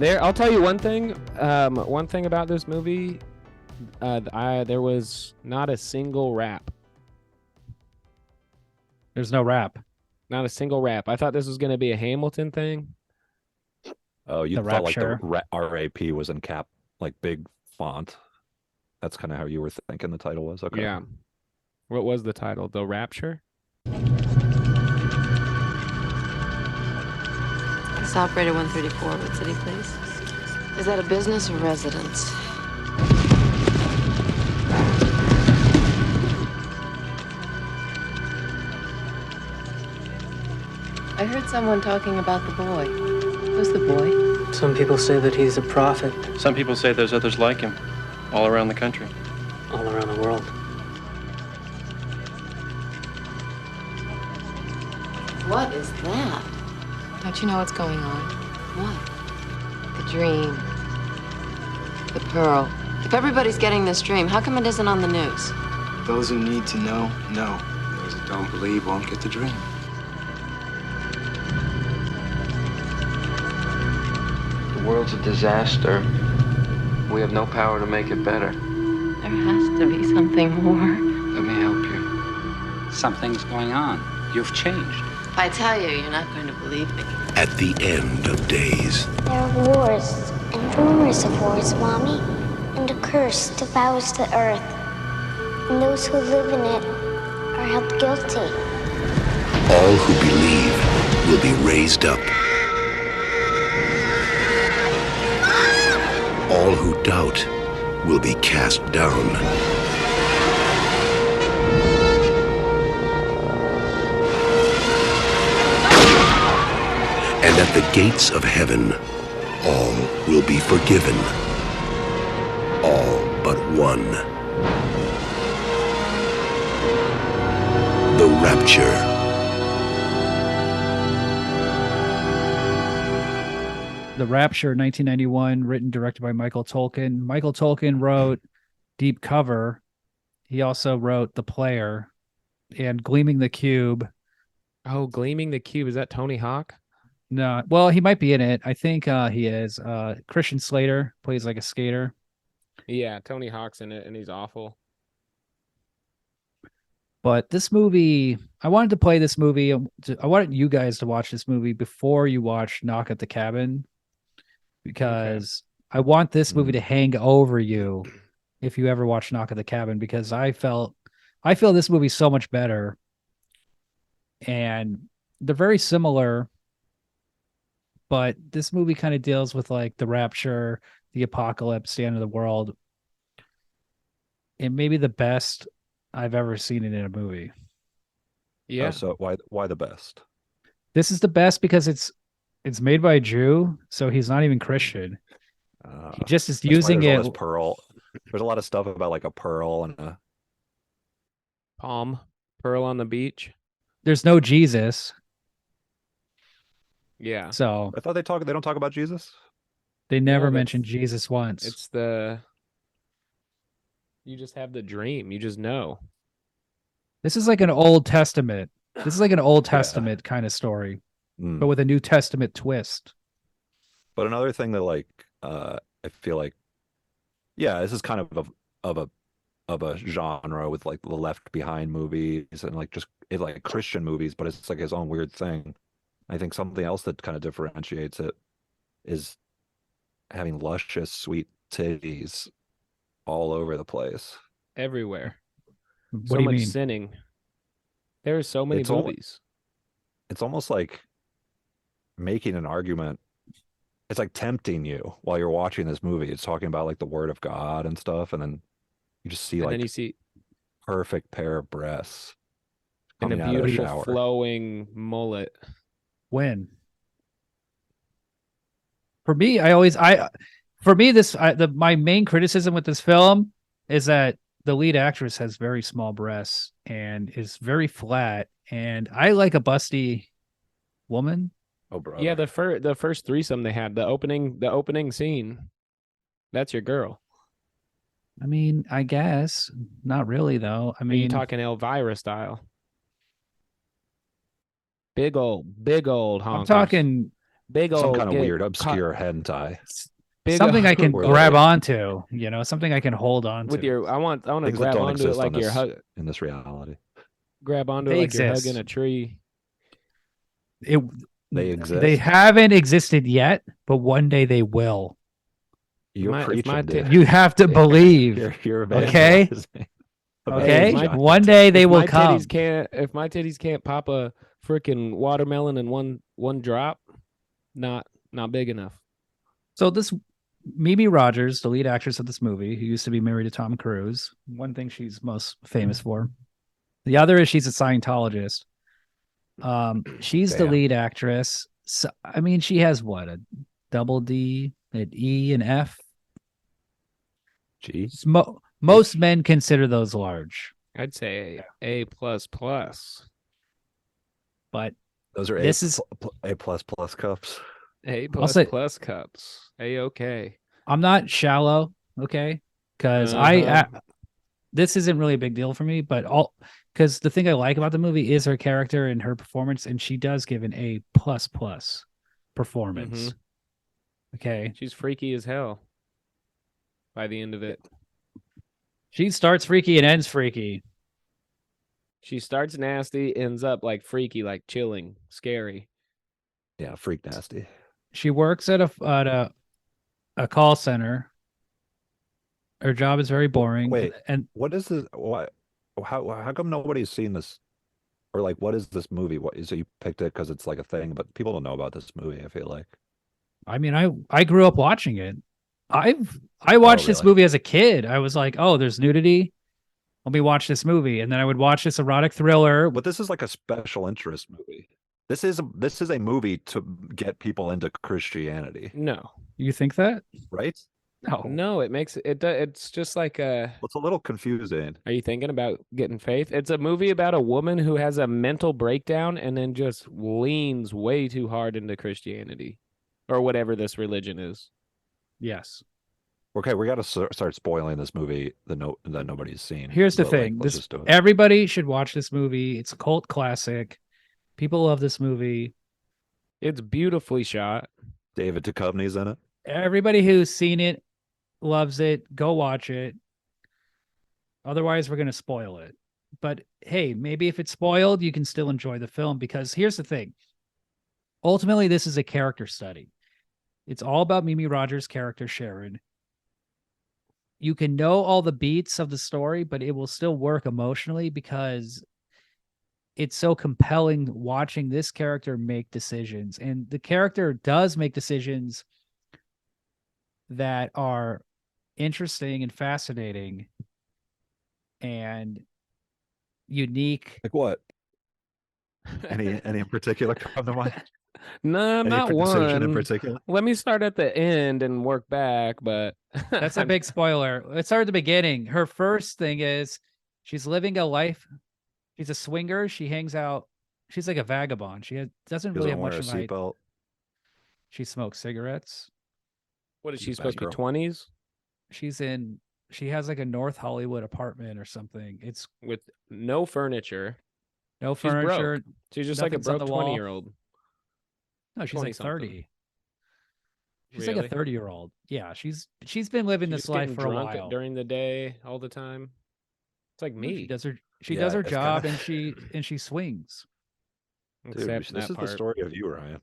I'll tell you one thing. One thing about this movie, there was not a single rap. There's no rap. Not a single rap. I thought this was going to be a Hamilton thing. Oh, you The thought like the Rapture. RAP was in cap, like big font. That's kind of how you were thinking the title was. Okay. Yeah. What was the title? The Rapture? It's operator 134. What city, please? Is that a business or residence? I heard someone talking about the boy. Who's the boy? Some people say that he's a prophet Some people say there's others like him, all around the country. all around the world. What is that? Don't you know what's going on? What? The dream. The pearl. If everybody's getting this dream, how come it isn't on the news? Those who need to know. Those who don't believe won't get the dream. The world's a disaster. We have no power to make it better. There has to be something more. Let me help you. Something's going on. You've changed. If I tell you, you're not going to believe me. At the end of days, There are wars and rumors of wars, Mommy, and a curse devours the earth. And those who live in it are held guilty. all who believe will be raised up. All who doubt will be cast down. And at the gates of heaven, all will be forgiven. All but one. The Rapture. The Rapture, 1991, written, directed by Michael Tolkien. Michael Tolkien wrote Deep Cover. He also wrote The Player and Gleaming the Cube. Oh, Gleaming the Cube. Is that Tony Hawk? No, well, he might be in it. I think he is. Christian Slater plays like a skater. Yeah, Tony Hawk's in it, and he's awful. But this movie, I wanted to play this movie. I wanted you guys to watch this movie before you watch Knock at the Cabin, because I want this movie to hang over you if you ever watch Knock at the Cabin, because I feel this movie so much better. And they're very similar, but this movie kind of deals with like the rapture, the apocalypse, the end of the world. It may be the best I've ever seen it in a movie. Yeah. So why the best? This is the best because it's made by a Jew, so he's not even Christian. He just is using there's it. Pearl. There's a lot of stuff about like a pearl and a Palm, pearl on the beach. There's no Jesus, Yeah. so I thought they don't talk about Jesus. they never No, that's- mention Jesus once. It's you just have the dream. You just know. This is like an Old Testament. This is like an Old Testament kind of story, but with a New Testament twist. But another thing that like I feel like, yeah, this is kind of a genre with like the Left Behind movies and like just like Christian movies, but it's like his own weird thing. I think something else that kind of differentiates it is having luscious, sweet titties all over the place. Everywhere. What So do you much mean? sinning. There are so many It's all- movies. It's almost like making an argument. It's like tempting you while you're watching this movie. It's talking about like the word of God and stuff, and then you just see And like then you see perfect pair of breasts in a coming out of the beautiful shower. flowing mullet. When? For me, my main criticism with this film is that the lead actress has very small breasts and is very flat. And I like a busty woman. Oh, bro. Yeah, the first threesome they had, the opening scene. That's your girl. I mean, I guess not really though. I Are you mean, talking Elvira style? Big old honkers. I'm talking big some old kind of get weird, caught- obscure hentai. big Something I can Where grab they- onto, something I can hold on with to. your. I want to Things that grab don't onto it exist like on you're this in this reality. grab onto it They like you're hugging exist. a tree. It, They exist. They haven't existed yet, but one day they will. You're If my preaching, tit- dude. You have to believe. You're Okay? evangelizing. Okay? if my- One day they if will my come. if my titties can't pop a freaking watermelon in one drop, not big enough. So this Mimi Rogers, the lead actress of this movie, who used to be married to Tom Cruise, one thing she's most famous for. The other is she's a Scientologist. She's the Damn. lead actress. So, I mean, she has what, a double D, an E, and F. G. Most men consider those large, I'd say A plus plus. but Those are this A, is A plus plus cups. A I'll say- plus cups. A-okay. I'm not shallow, okay? Because this isn't really a big deal for me, but because the thing I like about the movie is her character and her performance, and she does give an A plus plus performance. Mhm. Okay, She's freaky as hell by the end of it. she starts freaky and ends freaky. She starts nasty, ends up like freaky, like chilling, scary. Yeah, freak nasty. She works at a call center. Her job is very boring. Wait, and what is this? What? How come nobody's seen this? Or like, what is this movie? What is it? You picked it because it's like a thing, but people don't know about this movie. I feel like. I mean, I grew up watching it. I watched this really? movie as a kid. I was like, oh, there's nudity. Let me watch this movie, and then I would watch this erotic thriller. But this is like a special interest movie. This is a movie to get people into Christianity, No. You think that? right? No, it makes it. It's just like a. Well, it's a little confusing. Are you thinking about getting faith? It's a movie about a woman who has a mental breakdown and then just leans way too hard into Christianity, or whatever this religion is. Yes. Okay, we got to start spoiling this movie that nobody's seen. Here's the But, like, thing: let's just do it. everybody should watch this movie. It's a cult classic. People love this movie. It's beautifully shot. David Duchovny's in it. Everybody who's seen it loves it. Go watch it. Otherwise, we're going to spoil it. But hey, maybe if it's spoiled, you can still enjoy the film, because here's the thing. Ultimately, this is a character study. It's all about Mimi Rogers' character, Sharon. You can know all the beats of the story, but it will still work emotionally because it's so compelling watching this character make decisions. And the character does make decisions that are interesting and fascinating and unique. Like what? Any in particular come to mind? No, Any not decision in one. particular? Let me start at the end and work back, but That's a big spoiler. Let's start at the beginning. Her first thing is she's living a life. She's a swinger. She hangs out. She's like a vagabond. Doesn't really have much of a height. Seatbelt. She smokes cigarettes. What is she Bad supposed to girl. be? 20s She has like a North Hollywood apartment or something. It's with no furniture. no She's broke. furniture. She's just like a Nothing's on broke the wall. 20-year-old. No, she's like 20-something. 30. She's like a Really? 30-year-old. Yeah, she's been living She's this just life getting for a drunk while. during the day all the time. It's like She me. does her Yeah, does her it's job kinda- and she swings. Dude, Except this that is part. the story of you, Ryan.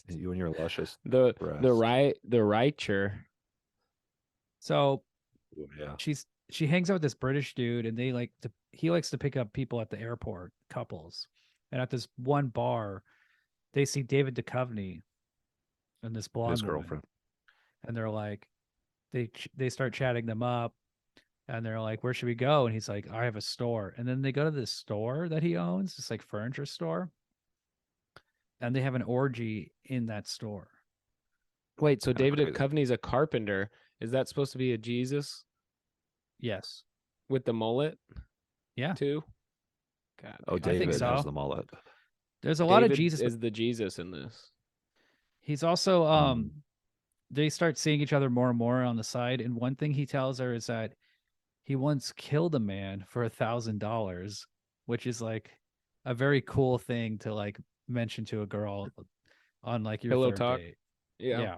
You and your luscious the breasts. Rapture. So Ooh, yeah. she hangs out with this British dude, and he likes to pick up people at the airport, couples. And at this one bar, they see David Duchovny and this blonde His woman. girlfriend. And they're like, they start chatting them up, and they're like, where should we go? And he's like, I have a store. And then they go to this store that he owns, this like furniture store, and they have an orgy in that store. Wait, so Kinda David crazy. Duchovny's a carpenter. Is that supposed to be a Jesus Yes. with the mullet? Yeah. Too. God. Oh, damn. David has so. the mullet. There's a lot of David Jesus. is the Jesus in this. He's also they start seeing each other more and more on the side, and one thing he tells her is that he once killed a man for $1,000, which is like a very cool thing to like mention to a girl. on like your Pillow third talk. date. Yeah. Yeah.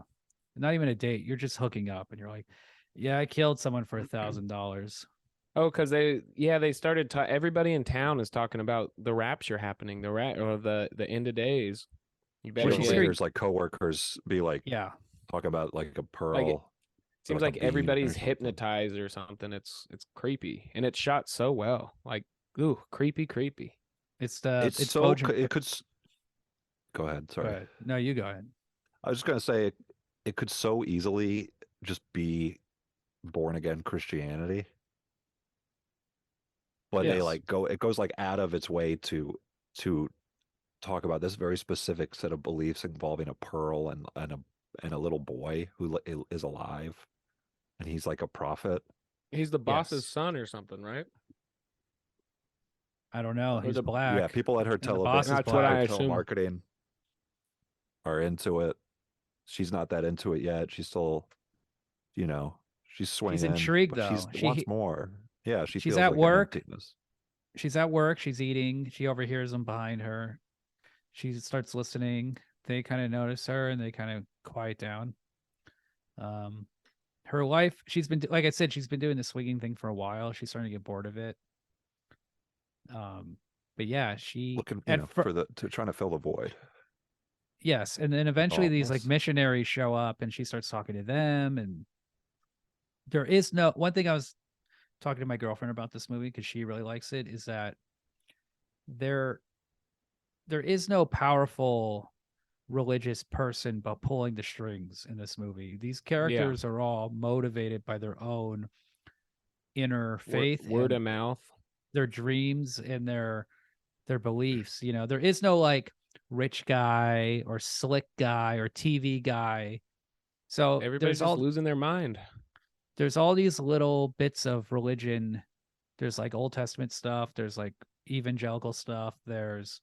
Not even a date. You're just hooking up and you're like, yeah, I killed someone for $1,000. Oh, because they started. Everybody in town is talking about the rapture happening, or the end of days. You Well, better she's get. very- Later's like coworkers be like Yeah. talk about like a pearl. Like, or Seems a like bean or everybody's something. hypnotized or something. It's creepy, and it's shot so well. Like, ooh, creepy. It's so Bojan. it could. Go ahead. Go Sorry. ahead. No, you go ahead. I was just gonna say it could so easily just be born again Christianity, but they Yes. like go. It goes like out of its way to talk about this very specific set of beliefs involving a pearl and a little boy who is alive, and he's like a prophet. He's the boss's Yes. son or something, right? I don't know. Or He's the- black. Yeah, people at her and the boss is That's what I black. assume. telemarketing are into it. She's not that into it yet. She's still, she's swinging. intrigued, but though. She wants more. Yeah, she She's feels at like work. an emptiness. She's at work. She's eating. She overhears them behind her. She starts listening. They kind of notice her and they kind of quiet down. Her life, she's been, like I said, she's been doing the swinging thing for a while. She's starting to get bored of it. But yeah, she Looking, trying to fill the void. Yes, and then eventually these like Darkness. missionaries show up and she starts talking to them, and there is no one thing I was talking to my girlfriend about this movie because she really likes it is that there is no powerful religious person but pulling the strings in this movie. These characters are all motivated by their own inner faith, word and of mouth, their dreams and their beliefs. There is no like rich guy or slick guy or TV guy. So everybody's just losing their mind. There's all these little bits of religion. There's like Old Testament stuff. There's like evangelical stuff. There's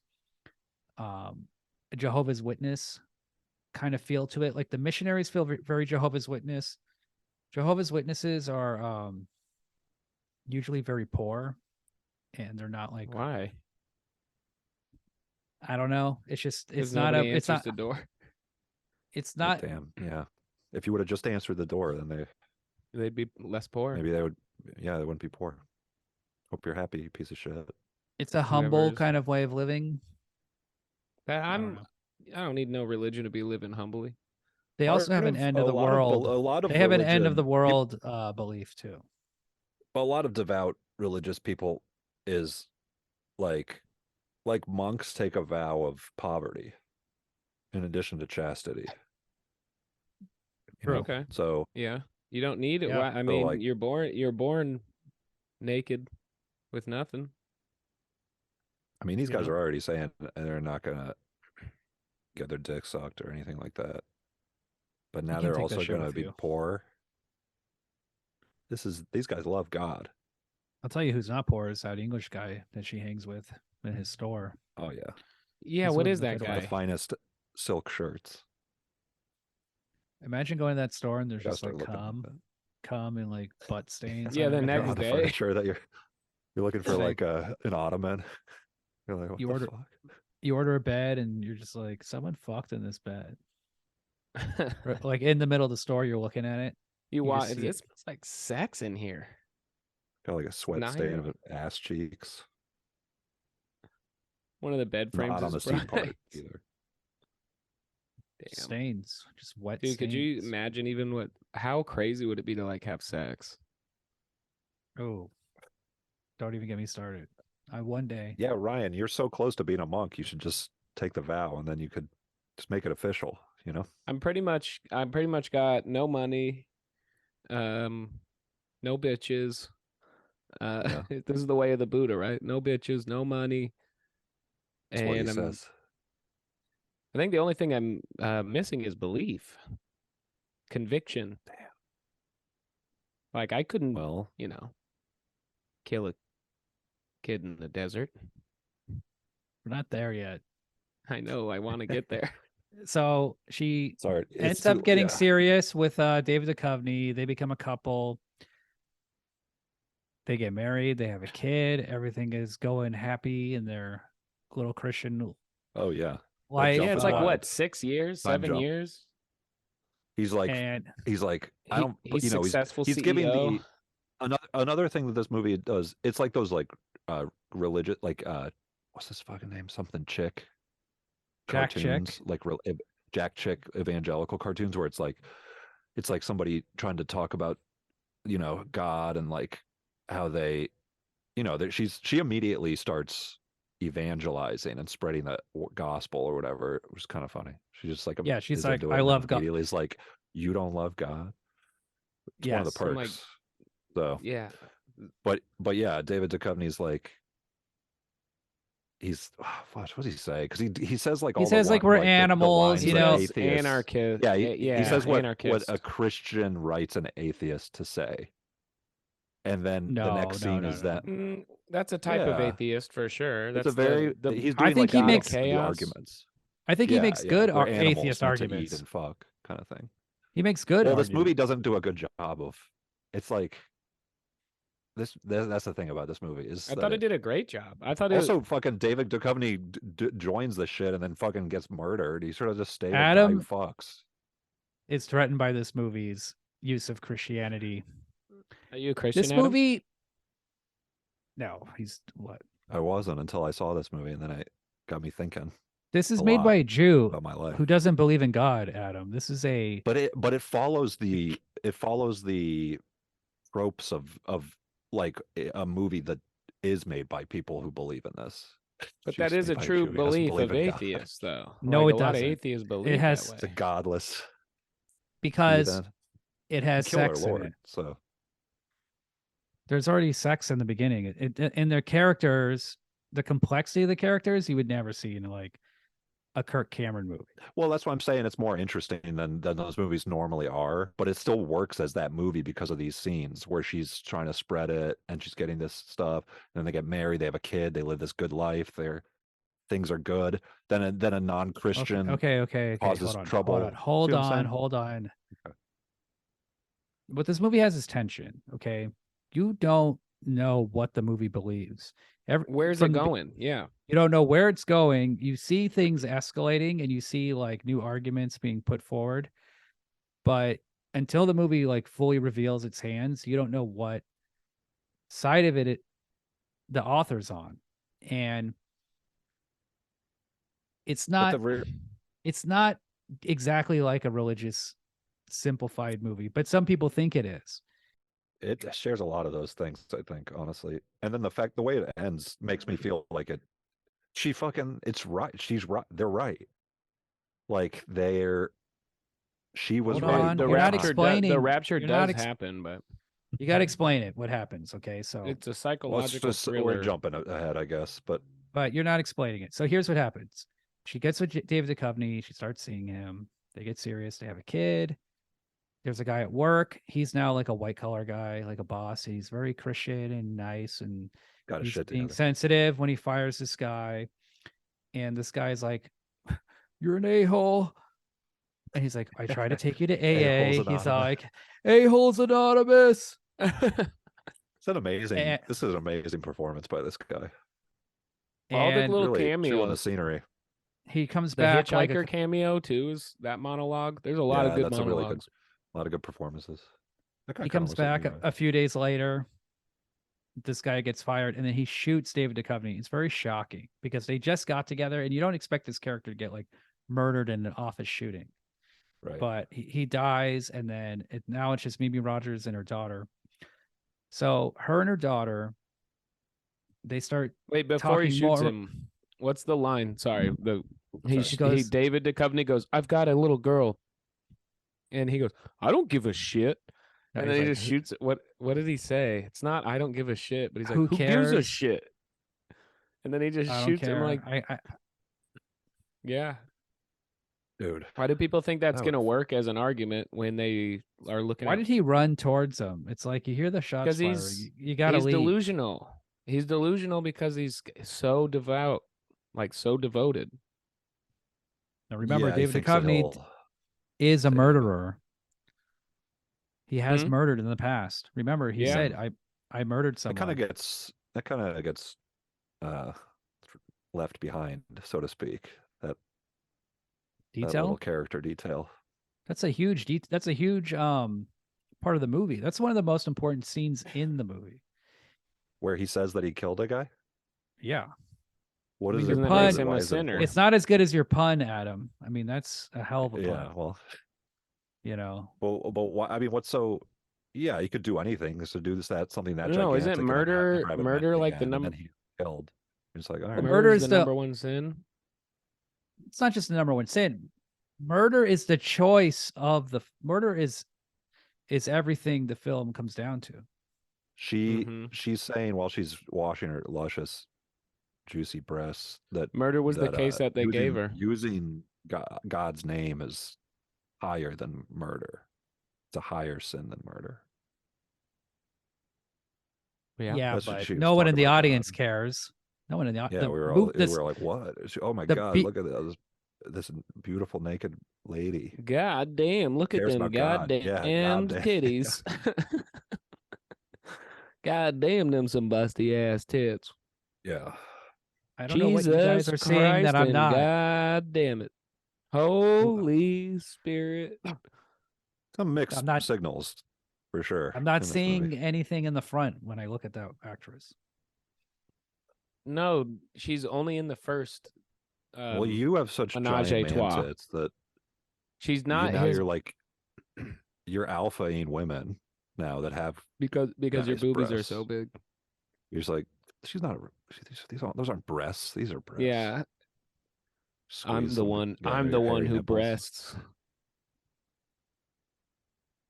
a Jehovah's Witness kind of feel to it. Like the missionaries feel very Jehovah's Witness. Jehovah's Witnesses are usually very poor, and they're not like, why? I don't know. It's just it's not nobody a it's answers not the door. It's not. Damn. Yeah. If you would have just answered the door, then they'd be less poor. Maybe they would. Yeah, they wouldn't be poor. Hope you're happy, you piece of shit. It's a humble kind of way of living. I don't need no religion to be living humbly. They also have an end of the world. They have an end of the world belief too. But a lot of devout religious people is like monks take a vow of poverty in addition to chastity. Okay. So yeah, you don't need it. Yeah. I mean, you're born naked with nothing. I mean, these guys are already saying they're not gonna get their dick sucked or anything like that. But now they're also gonna be poor. These guys love God. I'll tell you who's not poor is that English guy that she hangs with in his store. Oh yeah. Yeah, what is that guy? The finest silk shirts. Imagine going to that store and there's just like cum and like butt stains. Yeah, the on next the day. furniture that you're looking for like an ottoman. You're like, what you the order fuck? You order a bed and you're just like, someone fucked in this bed. Like in the middle of the store, you're looking at it. You watch. It smells like sex in here. Got like a sweat stain of ass cheeks. One of the bed frames Not on the seat part either. Damn. Stains, just wet. Dude, stains. could you imagine how crazy would it be to like have sex? Oh, don't even get me started. One day. Yeah, Ryan, you're so close to being a monk. You should just take the vow, and then you could just make it official. I'm pretty much got no money, no bitches. This is the way of the Buddha, right? No bitches, no money. That's what he says. I think the only thing I'm missing is belief, conviction. Damn. Like I couldn't, kill a kid in the desert. We're not there yet. I know. I want to get there. So she ends up getting serious with David Duchovny. They become a couple. They get married. They have a kid. Everything is going happy in their little Christian. Oh yeah. life. Yeah, it's like jumping what, 6 years, time 7 jump. years? He's like, And I don't, He's you know, successful he's giving CEO. another thing that this movie does. It's like those like religious, like what's this fucking name? Something Chick Jack cartoons, Chick. like Jack Chick evangelical cartoons, where it's like somebody trying to talk about, you know, God and like how they, you know, that she immediately starts evangelizing and spreading the gospel or whatever. It was kind of funny. She just like Yeah, she's is like, into I it and then love God. immediately is like, you don't love God. It's one of the Yes. I'm like, perks. So yeah. but yeah, David Duchovny's like he's what does he say? Because he says like He all the says like we're like the animals, lines He you that know. says atheists. anarchist. Yeah, he Yeah, says what a anarchist. Christian writes an atheist to say, and then the No, next no, scene no, is no. that That's a type of yeah, atheist for sure. it's a That's very the he's I doing think like he the makes the chaos. arguments. I think he makes good we're animals atheist meant to eat arguments. and fuck kind of thing. He makes good Well, this arguments. movie doesn't do a good job of. It's like that's the thing about this movie is I that thought it did a great job. I thought also fucking David Duchovny joins the shit and then fucking gets murdered. He sort of just stayed a guy who Adam fucks. is threatened by this movie's use of Christianity. Are you a Christian, This Adam? movie. No, he's what? I wasn't until I saw this movie, and then it got me thinking. This is a made lot by a Jew about my life. who doesn't believe in God, Adam. This is a But it follows the tropes of like a movie that is made by people who believe in this. But She's that is made a by true Jew who doesn't belief believe of in God. atheists, though. No, Like, it a lot of doesn't. atheists It believe has that It's a way. godless because heathen. it has Kill our sex in Lord. it. So There's already sex in the beginning. In their characters, the complexity of the characters, you would never see in like a Kirk Cameron movie. well, that's why I'm saying it's more interesting than those movies normally are, but it still works as that movie because of these scenes where she's trying to spread it and she's getting this stuff, and then they get married, they have a kid, they live this good life, things are good. Then a non-Christian Okay. causes trouble. See what I'm saying? Hold on. Okay. What this movie has is tension. Okay, you don't know what the movie believes. Where's it going? Yeah. You don't know where it's going. You see things escalating and you see like new arguments being put forward. But until the movie like fully reveals its hands, you don't know what side of it the author's on. And it's not exactly like a religious simplified movie, but some people think it is. It shares a lot of those things, I think, honestly. And then the way it ends makes me feel like it's right. She's right. They're right. Like she was Hold right. on. The You're not rapture explaining. the rapture You're not does happen, but you got to explain it. What happens? Okay, so it's a Well, psychological thriller. we're jumping ahead, I guess, but you're not explaining it. So here's what happens. She gets with David Duchovny. She starts seeing him. They get serious. They have a kid. There's a guy at work. He's now like a white collar guy, like a boss. He's very Christian and nice, and got he's shit being together. sensitive when he fires this guy. And this guy's like, "You're an a-hole." And he's like, "I try to take you to AA." He's like, "A-holes Anonymous." It's an amazing. This is an amazing performance by this guy. All the And little Really cameos. chewing the scenery. he comes The back hitchhiker like cameo too is that monologue. There's a lot of good that's monologues. a really good, a lot of good performances. he comes back a few days later. This guy gets fired, and then he shoots David Duchovny. It's very shocking because they just got together, and you don't expect this character to get like murdered in an office shooting. Right. But he dies, and then now it's just Mimi Rogers and her daughter. So her and her daughter, they start. Wait, before he shoots him, what's the line? Sorry, David Duchovny goes, "I've got a little girl," and he goes, "I don't give a shit." No, and then he like, just shoots it. What did he say? It's not "I don't give a shit," but he's like, Who "Who gives a cares? shit?" And then he just I don't shoots him care. like, yeah. Dude, why do people think that's gonna work as an argument when they are looking? Why did he run towards him? It's like you hear the shots fire. You gotta leave. He's delusional. He's delusional because he's so devout, like so devoted. Now remember, David Duchovny is a murderer. He has murdered in the past. Remember, he said, "I murdered someone." That kind of gets left behind, so to speak. That That little detail. character detail. That's a huge part of the movie. That's one of the most important scenes in the movie. Where he says that he killed a guy? Yeah. What is Because it? that pun- makes Why him a is it sinner. important? It's not as good as your pun, Adam. I mean, that's a hell of a pun. Yeah, well, You know. but why? I mean, what's so? Yeah, you could do anything just to do this. That's something that No, gigantic. isn't and murder never have it murder mentioned like the again, and number? then he killed. It's like, all But right. murder Murder's is the the number one sin. it's not just the number one sin. Murder is the choice of the murder is everything the film comes down to. She's saying while she's washing her luscious, juicy breasts that Murder was the case that they gave her. Using God's name is higher than murder. It's a higher sin than murder. Yeah, That's what but she was no one in talking the about audience God. cares. No one in the Yeah, the we were move- all this- we were like, what? Oh my the God, be- look at this beautiful naked lady. God damn, look at Cares them about God. Yeah, goddamn goddamn. titties. God damn them some busty ass tits. Yeah. I don't know what you guys Jesus are seeing that Christ I'm and not. God damn it. Holy Spirit. Some mixed I'm not- signals for sure. I'm not in this seeing movie. anything in the front when I look at that actress. No, she's only in the first Well, you have such menage giant a man trois. tits that She's not now his you're like you're alphaing women now that have because your nice boobies are breasts. so big. You're just like, she's not. Those aren't breasts. These are breasts. Yeah. I'm Squeeze the them one. together, I'm the your one hairy who nipples. breasts.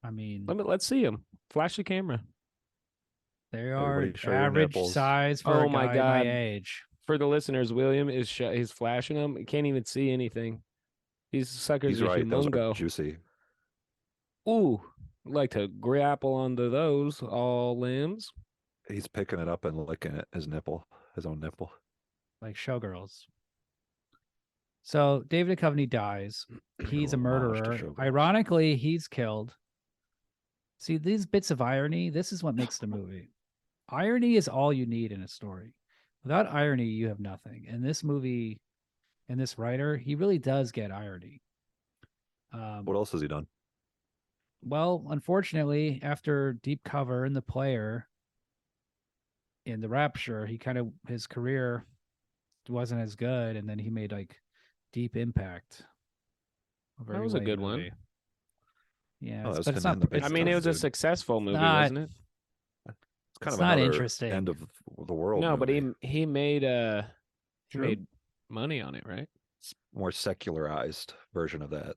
I mean, Let's see him. Flash the camera. they are Everybody show your average nipples. size for Oh a my guy God. my age. For the listeners, William is he's flashing them. He can't even see anything. These suckers He's are right. Those are humongo. juicy. Ooh, I'd like to grapple onto those all limbs. He's picking it up and licking it. His own nipple. Like showgirls. So David Duchovny dies. He's a little homage to murderer. Showgirls. Ironically, he's killed. See, these bits of irony, this is what makes the movie. Irony is all you need in a story. Without irony, you have nothing. And this movie and this writer, he really does get irony. What else has he done? Well, unfortunately, after Deep Cover and The Player in The Rapture, his career wasn't as good, and then he made like Deep Impact. That was a good one. Yeah, Oh, that's but it's him not. and the I mean, it was a dude. successful movie, not- wasn't it? It's kind it's of not another interesting. end of the world. No, but movie. he made True. made money on it, right? It's more secularized version of that.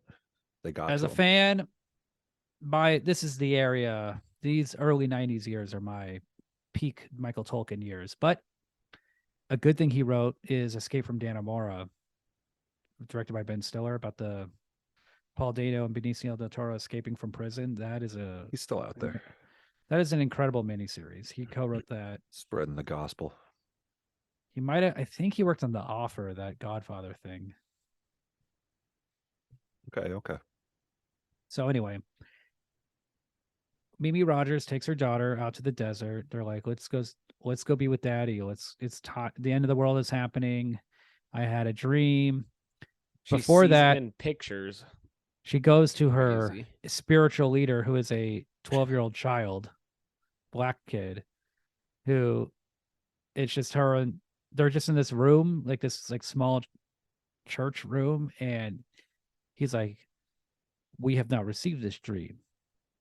They got As to a him. fan, this is the area. These early '90s years are my peak Michael Tolkien years. But a good thing he wrote is Escape from Dannemora, directed by Ben Stiller, about the Paul Dano and Benicio del Toro escaping from prison. He's still out there That is an incredible miniseries. He co-wrote that. spreading the gospel. He might have. I think he worked on The Offer, that Godfather thing. Okay. So anyway, Mimi Rogers takes her daughter out to the desert. They're like, let's go be with daddy. The end of the world is happening. I had a dream. She Before sees that, him in pictures. she goes to her Crazy. spiritual leader, who is a 12-year-old child, black kid, who it's just her and they're just in this room, like this like small church room, and he's like, we have not received this dream,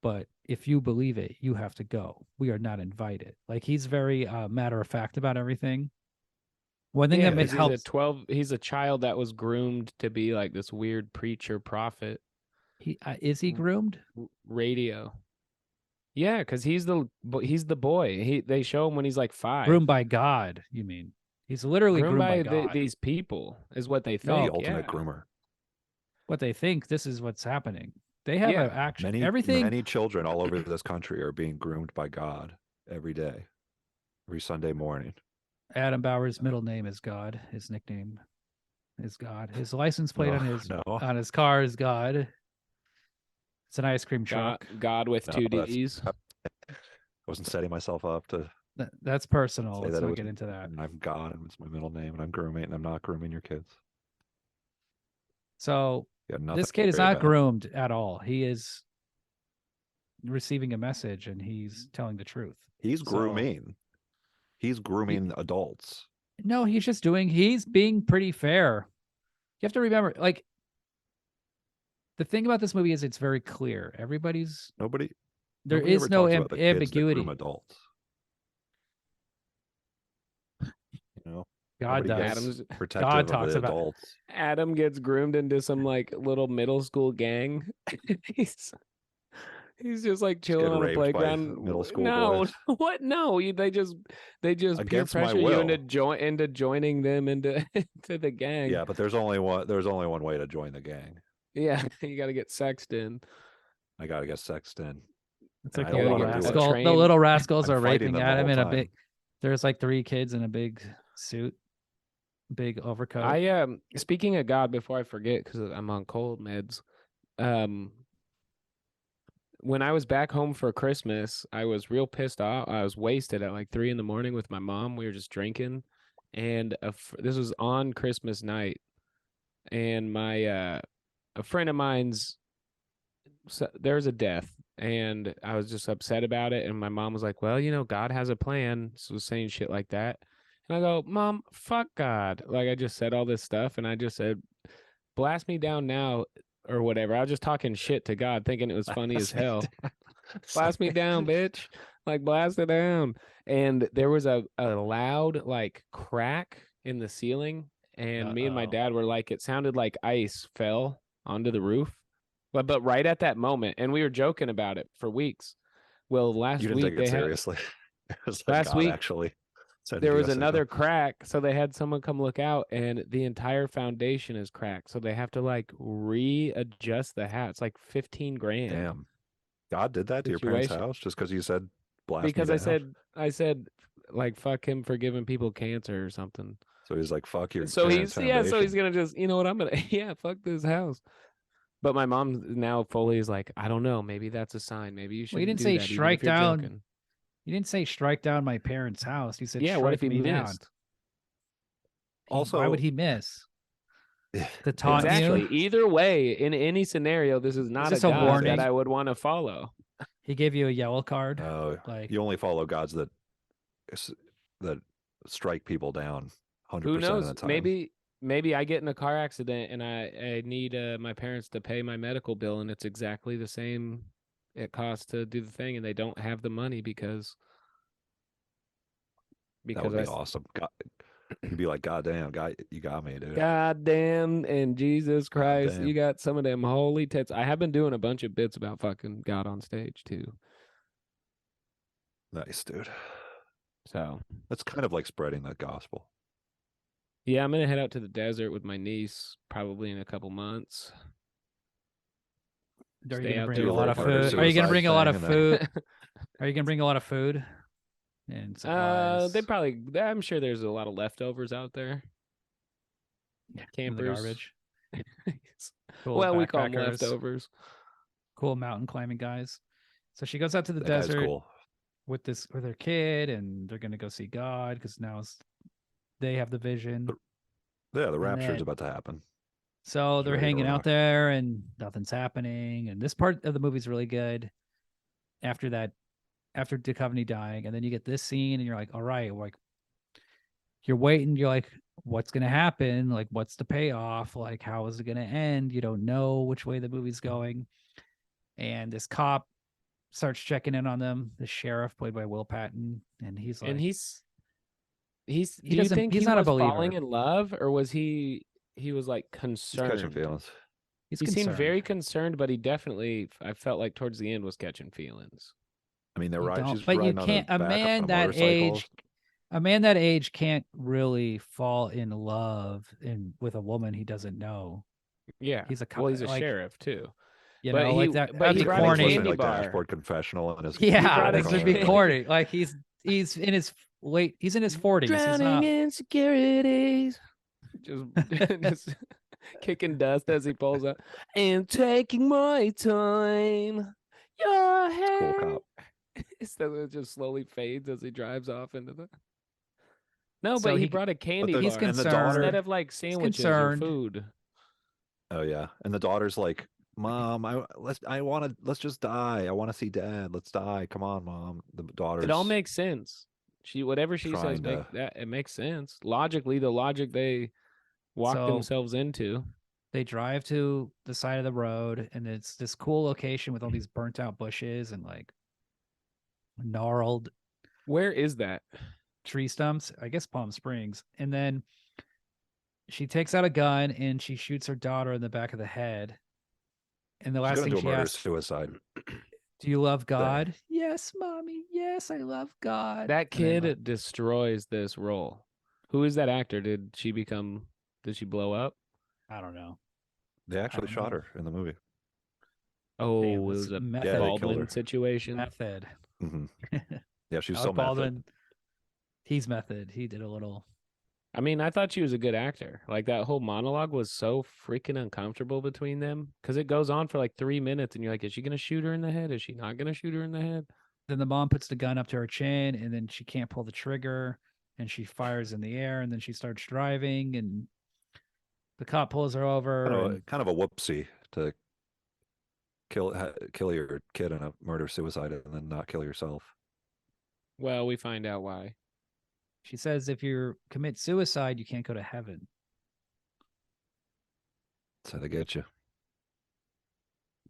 but if you believe it, you have to go. We are not invited. Like, he's very matter of fact about everything. One thing Yeah, that 'cause helps. he's a child that was groomed to be like this weird preacher prophet. Is he groomed? Radio. Yeah, because he's the boy. They show him when he's like 5. Groomed by God, you mean? He's literally groomed by God. These people is what they No, think. The ultimate yeah. groomer. What they think, this is what's happening. They have Yeah. an action. Many children all over this country are being groomed by God every day, every Sunday morning. Adam Bauer's middle name is God. His nickname is God. His license plate on his car is God. It's an ice cream truck. God with No, two that's- D's. I wasn't setting myself up to That's personal. say Let's that it not was, get into that. and I'm God, and it's my middle name, and I'm grooming, and I'm not grooming your kids. So This kid is not groomed at all. He is receiving a message and he's telling the truth. He's grooming. He's grooming adults. No, he's being pretty fair. You have to remember, like, the thing about this movie is it's very clear. There is no ambiguity. Adults. God does. God talks about adults. Adam gets groomed into some like little middle school gang. He's just like chilling on a playground. Middle school boys. No, what? No, they just peer pressure you into joining them into the gang. Yeah, but there's only one way to join the gang. Yeah, you got to get sexed in. I got to get sexed in. It's like the little rascals are raping Adam in a big. There's like 3 kids in a big suit, big overcoat. I speaking of God, before I forget, because I'm on cold meds. When I was back home for Christmas, I was real pissed off. I was wasted at like 3 a.m. with my mom. We were just drinking, and this was on Christmas night, and my a friend of mine's, there was a death, and I was just upset about it. And my mom was like, "Well, God has a plan." So was saying shit like that, and I go, "Mom, fuck God!" Like I just said all this stuff, and I just said, "Blast me down now." Or whatever. I was just talking shit to God, thinking it was funny as hell. Blast me down, bitch. Like, blast it down. And there was a loud, like, crack in the ceiling. And me and my dad were like, it sounded like ice fell onto the roof. But right at that moment. And we were joking about it for weeks. Well, last you didn't week take it seriously. It was like last God week, actually. There was another crack, so they had someone come look out, and the entire foundation is cracked. So they have to like readjust the house. It's like $15,000. Damn, God did that to your parents' house just because you said blast me down? Because I said like fuck him for giving people cancer or something. So he's like fuck your. So he's so he's gonna just I'm gonna fuck this house. But my mom now fully is like, I don't know, maybe that's a sign. Maybe you should. Well, you didn't say strike down. Joking. You didn't say strike down my parents' house. You said what if he missed? Also, why would he miss? To taunt exactly. you? Either way, in any scenario, this is not a God warning that I would want to follow. He gave you a yellow card. Like you only follow gods that strike people down 100% of the time. Maybe I get in a car accident and I need my parents to pay my medical bill, and it's exactly the same it costs to do the thing, and they don't have the money because that would be awesome. God, you'd be like, God damn, God, you got me, dude. God damn, and Jesus Christ, you got some of them holy tits. I have been doing a bunch of bits about fucking God on stage too. Nice, dude. So that's kind of like spreading the gospel. Yeah, I'm gonna head out to the desert with my niece probably in a couple months. Are you gonna bring a lot of food? Are you gonna bring a lot of food? Are you gonna bring a lot of food and supplies? I'm sure there's a lot of leftovers out there. Campers, the garbage. Cool well, we call them leftovers. Cool mountain climbing guys. So she goes out to the desert with her kid, and they're gonna go see God because now they have the vision. The rapture is about to happen. So they're hanging out there and nothing's happening. And this part of the movie is really good. After Duchovny dying, and then you get this scene and you're like, all right, like you're waiting. You're like, what's going to happen? Like, what's the payoff? Like, how is it going to end? You don't know which way the movie's going. And this cop starts checking in on them. The sheriff played by Will Patton. And he's like, he's not a believer. Falling in love, or was he was like concerned? He's catching feelings. He seemed very concerned, but he definitely, I felt like towards the end was catching feelings. I mean, they're right. But you can't. A man that age can't really fall in love with a woman he doesn't know. Yeah, he's a sheriff too. You know, like that. But he brought corny, like dashboard confessional, and his this would be corny. Like he's in his late. He's in his 40s. Drowning insecurities. Just kicking dust as he pulls up and taking my time. Your hair. Cool cop. So it just slowly fades as he drives off into the. No, but he brought a candy bar he's concerned instead of like sandwiches or food. Oh yeah. And the daughter's like, Mom, let's just die. I want to see Dad. Let's die. Come on, Mom. The It all daughter's makes sense. Whatever she says trying to. it makes sense. Logically, the logic they walk So themselves into. they drive to the side of the road, and it's this cool location with all these burnt out bushes and like gnarled Where is that? tree stumps. I guess Palm Springs. And then she takes out a gun and she shoots her daughter in the back of the head. And the She's last gonna thing do a she murder asks, suicide "Do you love thing. God?" Yes, mommy. Yes, I love God. That And then, kid destroys this role. Who is that actor? Did she blow up? I don't know. They I actually don't shot know. her in the movie. Oh, Damn, it this was a method. Yeah, they killed Baldwin her. situation. Method. hmm Yeah, she was so Alec method. Baldwin. He's method. He did a little. I mean, I thought she was a good actor. Like that whole monologue was so freaking uncomfortable between them because it goes on for like 3 minutes, and you're like, is she gonna shoot her in the head? Is she not gonna shoot her in the head? Then the mom puts the gun up to her chin, and then she can't pull the trigger, and she fires in the air, and then she starts driving, and the cop pulls her over, and Kind of a whoopsie to kill your kid in a murder suicide and then not kill yourself. Well, we find out why. she says if you commit suicide, you can't go to heaven. That's how they get you.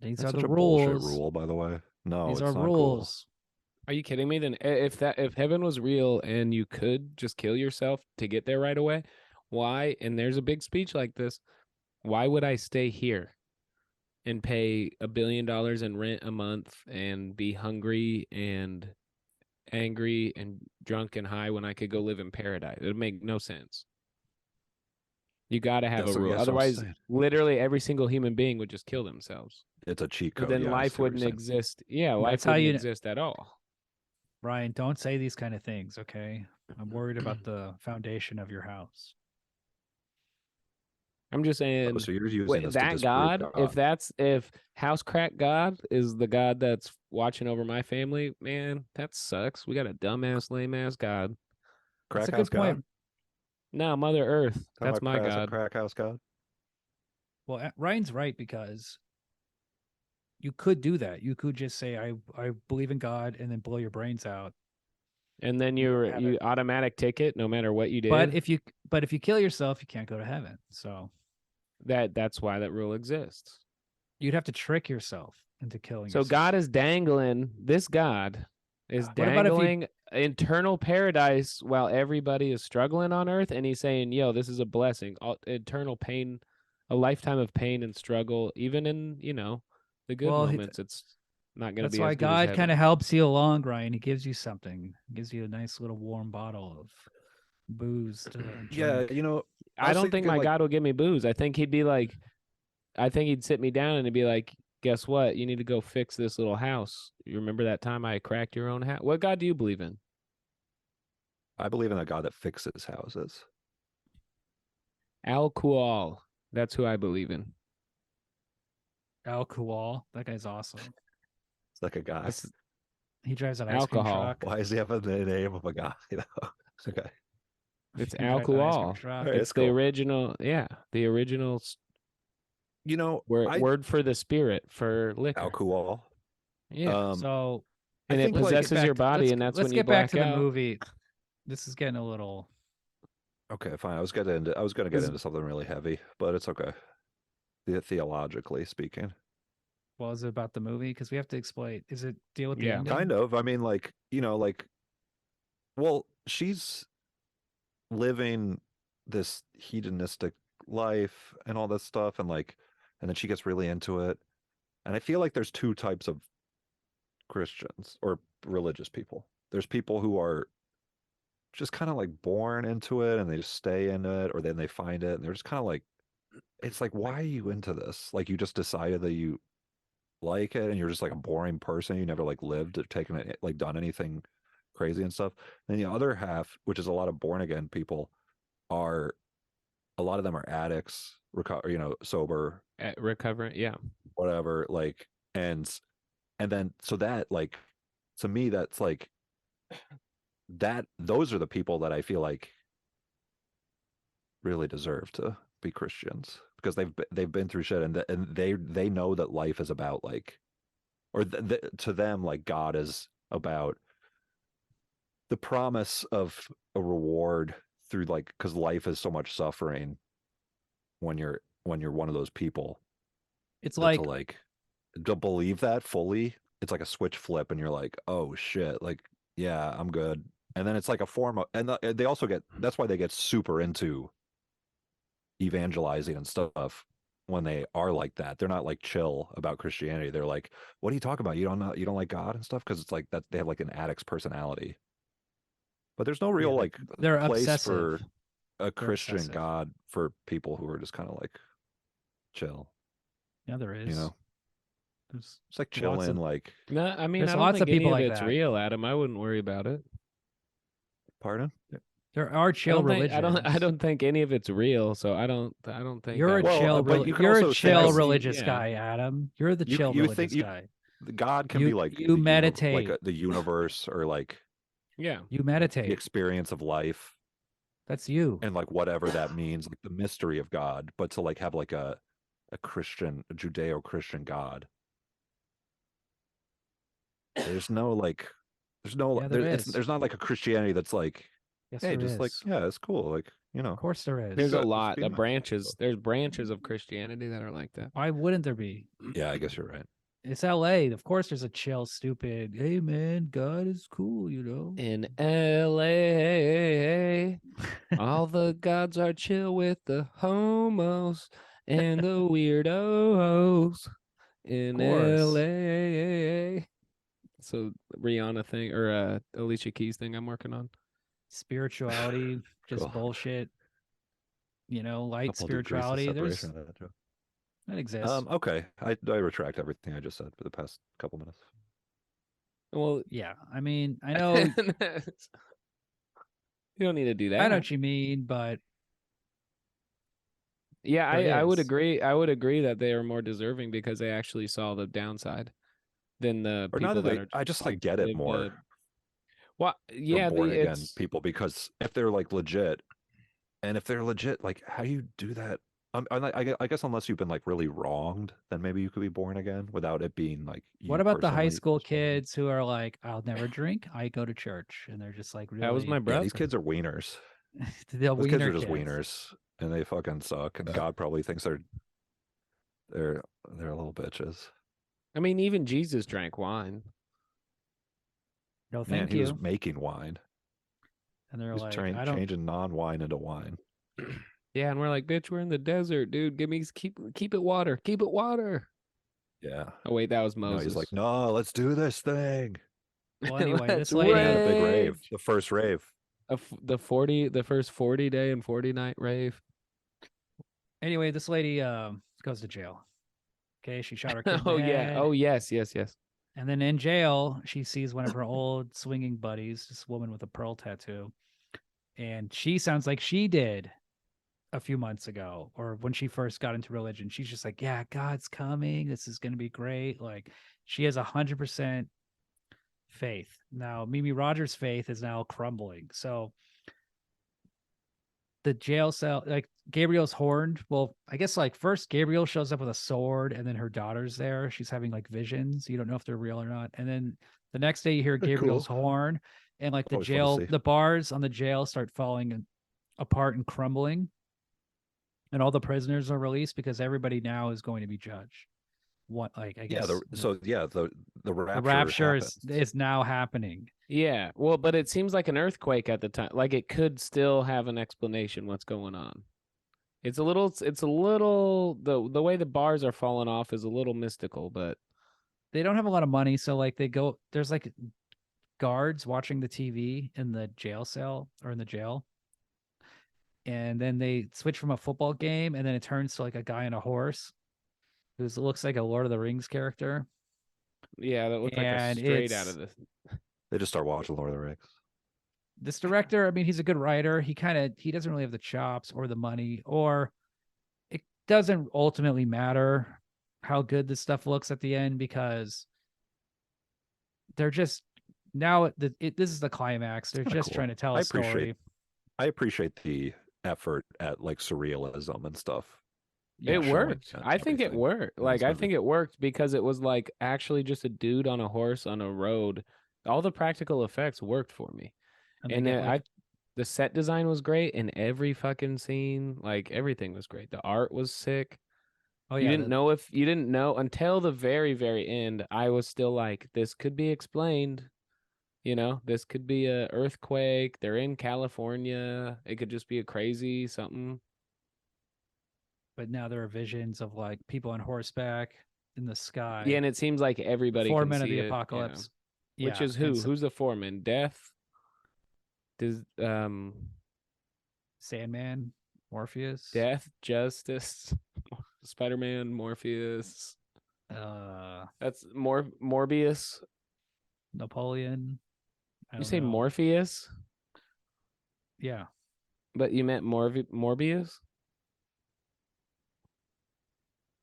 These That's are such the a bullshit rules. rule, by the way. No, These it's are not cool. rules. Are you kidding me? Then if heaven was real and you could just kill yourself to get there right away, why? And there's a big speech like this. Why would I stay here and pay $1 billion in rent a month and be hungry and angry and drunk and high when I could go live in paradise? It would make no sense. You got to have a rule. That's what I'm Otherwise, saying. literally every single human being would just kill themselves. It's a cheat So code. then Yeah, I life see what you're wouldn't saying. exist. Yeah, life That's how wouldn't you exist at all. Ryan, don't say these kind of things, okay? I'm worried about the foundation of your house. I'm just saying, So you're using this to that disprove God, if House Crack God is the God that's watching over my family, man, that sucks. We got a dumbass, lame ass God. That's a Crack house good point. God? No, Mother Earth. Talking That's about my God. crack house God? Well, Ryan's right because you could do that. You could just say, I believe in God, and then blow your brains out. And then You you automatic ticket no matter what you did. But if you kill yourself, you can't go to heaven. So that's why that rule exists. you'd have to trick yourself into killing So yourself. God is dangling. This God is What about if you- dangling eternal paradise while everybody is struggling on earth, and he's saying, "Yo, this is a blessing. Eternal pain, a lifetime of pain and struggle, even in the good moments. It's not going to That's be why as good as God kind heaven." of helps you along, Ryan. He gives you something. He gives you a nice little warm bottle of booze to drink. Yeah, I don't think my like- God will give me booze. I think he'd be like, I think he'd sit me down and he'd be like, "Guess what? You need to go fix this little house. You remember that time I cracked your own house? What God do you believe in?" I believe in a God that fixes houses. Al Kual. That's who I believe in. Al Kual. That guy's awesome. It's like a guy. He drives an ice cream truck. Why is he having the name of a guy? Okay. It's He Al drives an ice cream Kual. truck. All right, It's the original. Yeah, the original. Word for the spirit for liquor. Alcohol. Yeah. So and it possesses your body, and that's when you let's get back black to the out. movie. This is getting a little. Okay, fine. I was going to get into something really heavy, but it's okay. Theologically speaking. Well, is it about the movie? Because we have to explain. Is it deal with the Yeah. ending? Kind of. I mean, well, she's living this hedonistic life and all this stuff, and then she gets really into it. And I feel like there's two types of Christians or religious people. There's people who are just kind of like born into it and they just stay in it, or then they find it and they're just kind of like, it's like, why are you into this? Like, you just decided that you like it and you're just like a boring person. You never like lived or taken it, like done anything crazy and stuff. And the other half, which is a lot of born again people, a lot of them are addicts, sober, recovering, yeah, whatever. Like, and then so that, like, to me, that's like those are the people that I feel like really deserve to be Christians, because they've been through shit, and they know that life is about like, or to them, like God is about the promise of a reward through, like, because life is so much suffering when you're one of those people. It's To like like to believe that fully, it's like a switch flip, and you're like, oh shit, like, yeah, I'm good. And then it's like a form of, and they also get, that's why they get super into evangelizing and stuff when they are like that. They're not like chill about Christianity. They're like, what are you talking about? You don't know, you don't like God and stuff? Because it's like that they have like an addict's personality. But there's no real like they're place obsessive. for a Christian obsessive. God for people who are just kind of like chill. Yeah, there is. You know, There's it's like lots chilling. of Like, No, I mean, there's I don't lots of think any people of like it's that. real, Adam. I wouldn't worry about it. pardon? There are chill religions. I don't think any of it's real, so I don't think You're a I would- chill. but you can You're a also think chill of, religious yeah. guy, Adam. You're the chill you religious think you guy. God can You- be like you the meditate. like the universe, or like Yeah. You the meditate. experience of life, That's you. and like whatever that means, like the mystery of God. But to like have like a Christian, a Judeo-Christian God, there's no like, there's no Yeah, there is. there's not like a Christianity that's like, Yes, hey, there just is. like, yeah, it's cool, like, you know, Of course there is. There's a good, just lot be of nice. branches. There's branches of Christianity that are like that. Why wouldn't there be? Yeah, I guess you're right. It's LA. Of course there's a chill, stupid, hey man, God is cool, you know. In LA, all the gods are chill with the homos and the weirdos. In course. LA. So Rihanna thing, or Alicia Keys thing I'm working on. Spirituality, just Cool. bullshit. You know, light Couple degrees of spirituality. There's separation of that joke. that exists. Okay, I retract everything I just said for the past couple minutes. Well, Yeah, I mean, I know you don't need to do that. I know what you mean, but Yeah, there I would is. agree. I would agree that they are more deserving because they actually saw the downside than the Or people not that that they, are I just like get it live more the. Well, from yeah, born again it's people, because if they're like legit, and if they're legit, like, how do you do that? I guess unless you've been like really wronged, then maybe you could be born again without it being like you What about the high personally. school kids who are like, I'll never drink, I go to church, and they're just like really that was my Yeah, brother. these kids are wieners. the Those kids wiener are just kids. wieners, and they fucking suck. And God probably thinks they're little bitches. I mean, even Jesus drank wine. No, Man, thank he you. was making wine. And they're He was like, I don't. changing non-wine into wine. Yeah, and we're like, bitch, we're in the desert, dude. Give me keep it water, keep it water. Yeah. Oh wait, that was No, Moses. he's like, no, let's do this thing. Well, anyway, Let's this lady. They had a big rave. rave, the first rave. The first 40 day and 40 night rave. Anyway, this lady goes to jail. Okay, she shot her kid in the Oh yeah. head. Oh yes. And then in jail, she sees one of her old swinging buddies, this woman with a pearl tattoo. And she sounds like she did a few months ago, or when she first got into religion. She's just like, yeah, God's coming. This is going to be great. Like, she has 100% faith. Now, Mimi Rogers' faith is now crumbling. So the jail cell, like, Gabriel's horned. Well, I guess like first Gabriel shows up with a sword, and then her daughter's there. She's having like visions. You don't know if they're real or not. And then the next day you hear Gabriel's horn, and like the Always fun to jail, see. the bars on the jail start falling apart and crumbling. And all the prisoners are released because everybody now is going to be judged. What, like, I guess the rapture, rapture happens. is now happening. Yeah. Well, but it seems like an earthquake at the time. Like it could still have an explanation what's going on. It's a little the way the bars are falling off is a little mystical, but They don't have a lot of money, so like there's like guards watching the TV in the jail cell or in the jail. And then they switch from a football game, and then it turns to like a guy on a horse who looks like a Lord of the Rings character. yeah, that looked like a straight out of this. They just start watching Lord of the Rings. This director, I mean, he's a good writer. He doesn't really have the chops or the money, or it doesn't ultimately matter how good this stuff looks at the end, because they're just now this is the climax. They're just cool. trying to tell a story. I appreciate the effort at like surrealism and stuff. Yeah, It sure. worked. I think it everything worked. in Like this I movie. think it worked because it was like actually just a dude on a horse on a road. All the practical effects worked for me. And they And get then like, the set design was great in every fucking scene. Like everything was great. The art was sick. oh You yeah, didn't know until the very, very end. I was still like, this could be explained. This could be a earthquake. They're in California. It could just be a crazy something. but now there are visions of like people on horseback in the sky. Yeah, and it seems like everybody can Foreman of see the it. Yeah. apocalypse. Which Yeah, is who? Who's the foreman? Death? Does Sandman, Morpheus, Death, Justice, Spider-Man, Morpheus. That's Morbius. Napoleon. I You don't say know. Morpheus, Yeah. but you meant Morbius?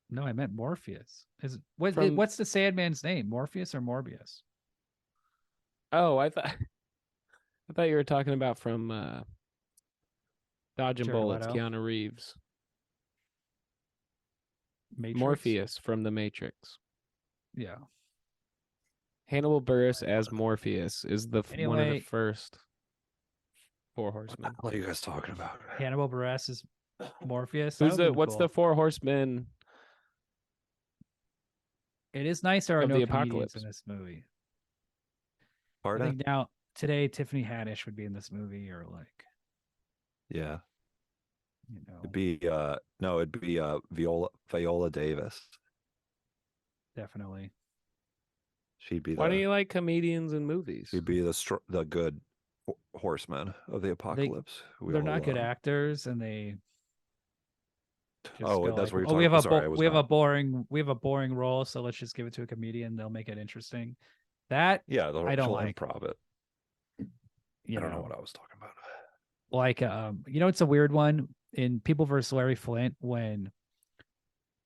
No, I meant Morpheus. From What's the Sandman's name? Morpheus or Morbius? Oh, I thought you were talking about from Dodging Jared Bullets, Leto. Keanu Reeves. Matrix? Morpheus from The Matrix. Yeah. Hannibal Buress as Morpheus is one of the Anyway. first Four Horsemen. What are you guys talking about? Hannibal Buress is Morpheus. What's the cool. Four Horsemen It is nice there are of no the comedians apocalypse? in this movie. I Pardon? think now today Tiffany Haddish would be in this movie, or like, Yeah. you know, It'd be Viola Davis. definitely. She'd be Why do you like comedians in movies? She'd be the good horseman of the apocalypse. They're not good actors, and they just that's go what like, you're oh, talking we have about. a Sorry, I was we have a not. boring role, so let's just give it to a comedian. They'll make it interesting. That Yeah, I don't she'll like. improv it. I don't know what I was talking about. Like, it's a weird one in People vs. Larry Flint when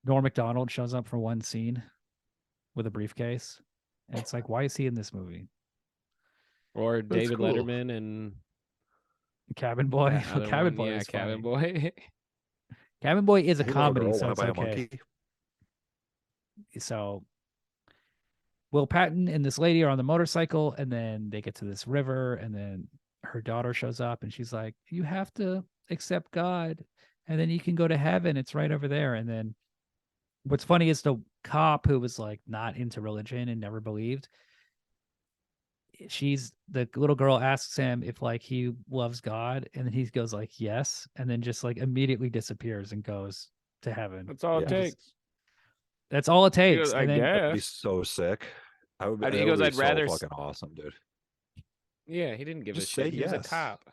Norm Macdonald shows up for one scene with a briefcase, and it's like, why is he in this movie? Or That's David cool. Letterman and Cabin Boy. that other Cabin one. Boy Yeah, is Cabin funny. Boy. Cabin Boy is a Hey, little comedy, girl, so wanna it's buy a okay. monkey? So Will Patton and this lady are on the motorcycle, and then they get to this river, and then her daughter shows up, and she's like, you have to accept God, and then you can go to heaven. It's right over there. And then what's funny is the cop who was like not into religion and never believed, the little girl asks him if like he loves God, and then he goes like yes, and then just like immediately disappears and goes to heaven. That's all it takes. That's all it takes. Goes, I and then guess. That'd be so sick. He That goes, would be I'd rather so fucking awesome, dude. Yeah, he didn't give Just a say shit. He was a yes. cop.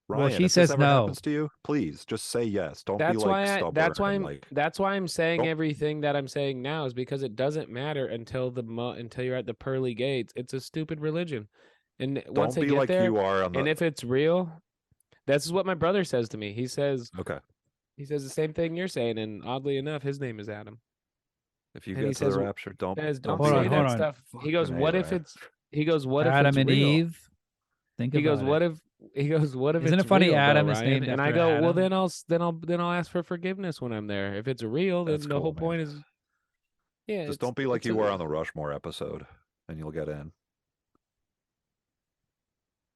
Ryan, she if says this ever no. happens to you, please just say yes. Don't be That's like why stubborn. that's why I'm saying Don't- everything that I'm saying now is because it doesn't matter until you're at the pearly gates. It's a stupid religion. And once Don't they be get like there, you are on and the. if it's real, this is what my brother says to me. He says Okay, the same thing you're saying, and oddly enough, his name is Adam. if you And he get to says, the rapture, don't don't Hold be on, say like hold that on. stuff. He goes, Fucking what A, if Ryan. it's what if Adam it's and real? Eve. Think He about goes, it. what if Isn't it's it funny real, Adam though, is Ryan? named And I after go, well, Adam? then I'll ask for forgiveness when I'm there. If it's real, That's then the cool, whole man. point is, yeah, Just don't be like you were on the Rushmore episode, and you'll get in.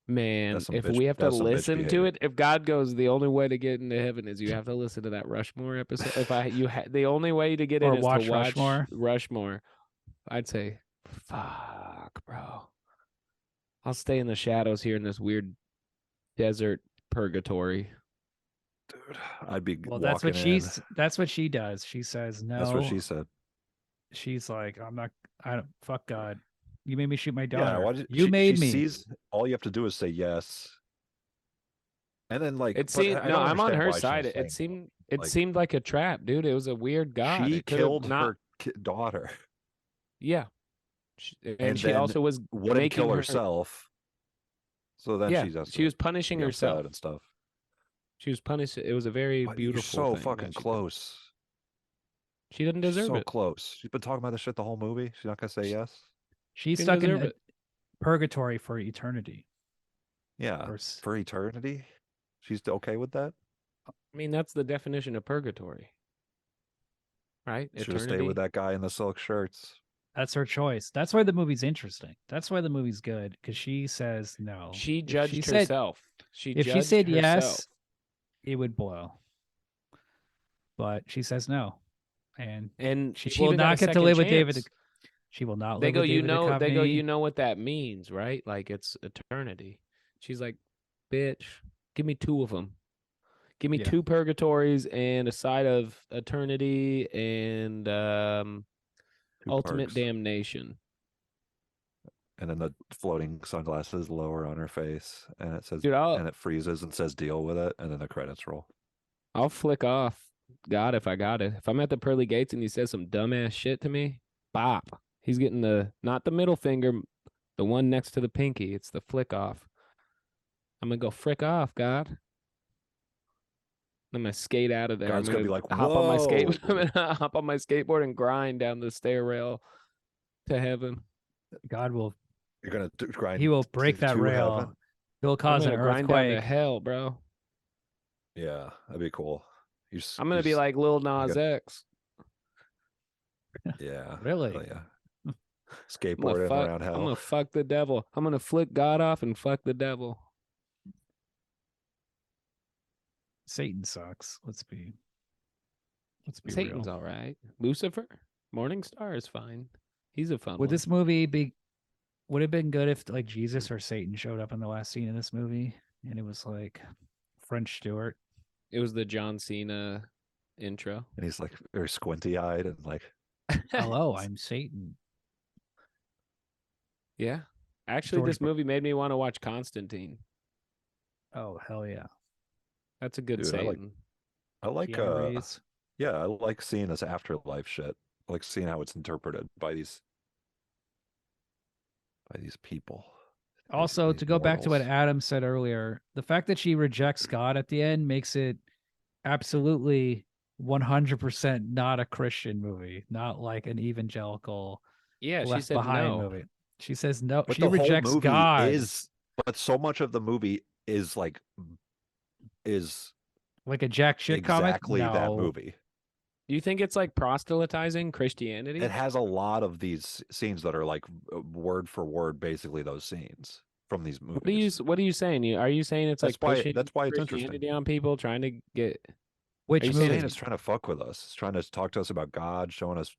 Man, That's some if bitch- we have to that's some bitch listen to behavior. it, if God goes, the only way to get into heaven is you have to listen to that Rushmore episode. The only way to get in Or is to watch watch Rushmore. Rushmore. I'd say, fuck, bro. I'll stay in the shadows here in this weird desert purgatory. Dude, I'd be Well, walking in. that's what she does. She says no. That's what she said. She's like, I don't fuck God. You made me shoot my Yeah, daughter. she made me. sees all you have to do is say yes. And then like It but seemed I no, don't I'm on understand her why side. she's It saying seemed like- seemed like a trap, dude. It was a weird God. she It could've killed not, her daughter yeah, and she then also was wouldn't making kill her herself. So then Yeah, she's she was punishing be upset herself. and stuff. She was punished. It was a very But you're beautiful so thing fucking that she did. close. She didn't She's deserve so it. close. She's been talking about this shit the whole movie. She's not gonna say yes. She's She stuck didn't in deserve it. purgatory for eternity. Yeah, Or for eternity. She's okay with that. I mean, that's the definition of purgatory. right? Should have stayed Eternity. with that guy in the silk shirts. That's her choice. That's why the movie's interesting. That's why the movie's good, because she says no. She If judged said, herself. She if she judged said herself. yes, it would blow. But she says no, and And she she will even got a not get to second live with David. chance. She will not They live go, with David Duchovny. they go, you know what that means, right? Like it's eternity. She's like, bitch, give me 2 of them. Give me Yeah. 2 purgatories and a side of eternity and 2 ultimate parks. damnation. And then the floating sunglasses lower on her face, and it says, Dude, and it freezes and says, "Deal with it," and then the credits roll. I'll flick off God if I got it. If I'm at the pearly gates and he says some dumbass shit to me, bop. He's getting not the middle finger, the one next to the pinky. It's the flick off. I'm gonna go frick off, God. I'm gonna skate out of there. God's I'm gonna be like, hop on my skate. "Whoa." I'm gonna hop on my skateboard and grind down the stair rail to heaven. God will. You're gonna grind. He will break that to rail. heaven? He'll I'm cause an gonna grind down to earthquake. hell, bro. Yeah, that'd be cool. I'm gonna be like Lil Nas got- X. Yeah. Really? Oh, yeah. Skateboarding around hell. I'm gonna fuck the devil. I'm gonna flick God off and fuck the devil. Satan sucks. Let's be Satan's real. all right. Lucifer, Morningstar is fine. He's a fun Would one. this movie be? Would it have been good if like Jesus or Satan showed up in the last scene of this movie and it was like French Stewart? It was the John Cena intro. And he's like very squinty eyed and like, Hello, I'm Satan. Yeah. Actually, George this movie made me want to watch Constantine. Oh hell yeah! That's a good Dude, Satan. I like Keanu Reeves. yeah, I like seeing this afterlife shit. I like seeing how it's interpreted by these people. Also, these to go back to what mortals. Adam said earlier, the fact that she rejects God at the end makes it absolutely 100% not a Christian movie, not like an evangelical Yeah, she left said behind no. movie. She says no. But She the whole rejects movie God. but so much of the movie is like Like a jack shit comic. exactly that No. movie. Do you think it's like proselytizing Christianity? It has a lot of these scenes that are like word for word, basically those scenes from these movies. What are you saying? Are you saying it's like pushing That's why it's Christianity interesting. on people, trying to get? Which Are you It's saying movie? saying it's trying to fuck with us. It's trying to talk to us about God, showing us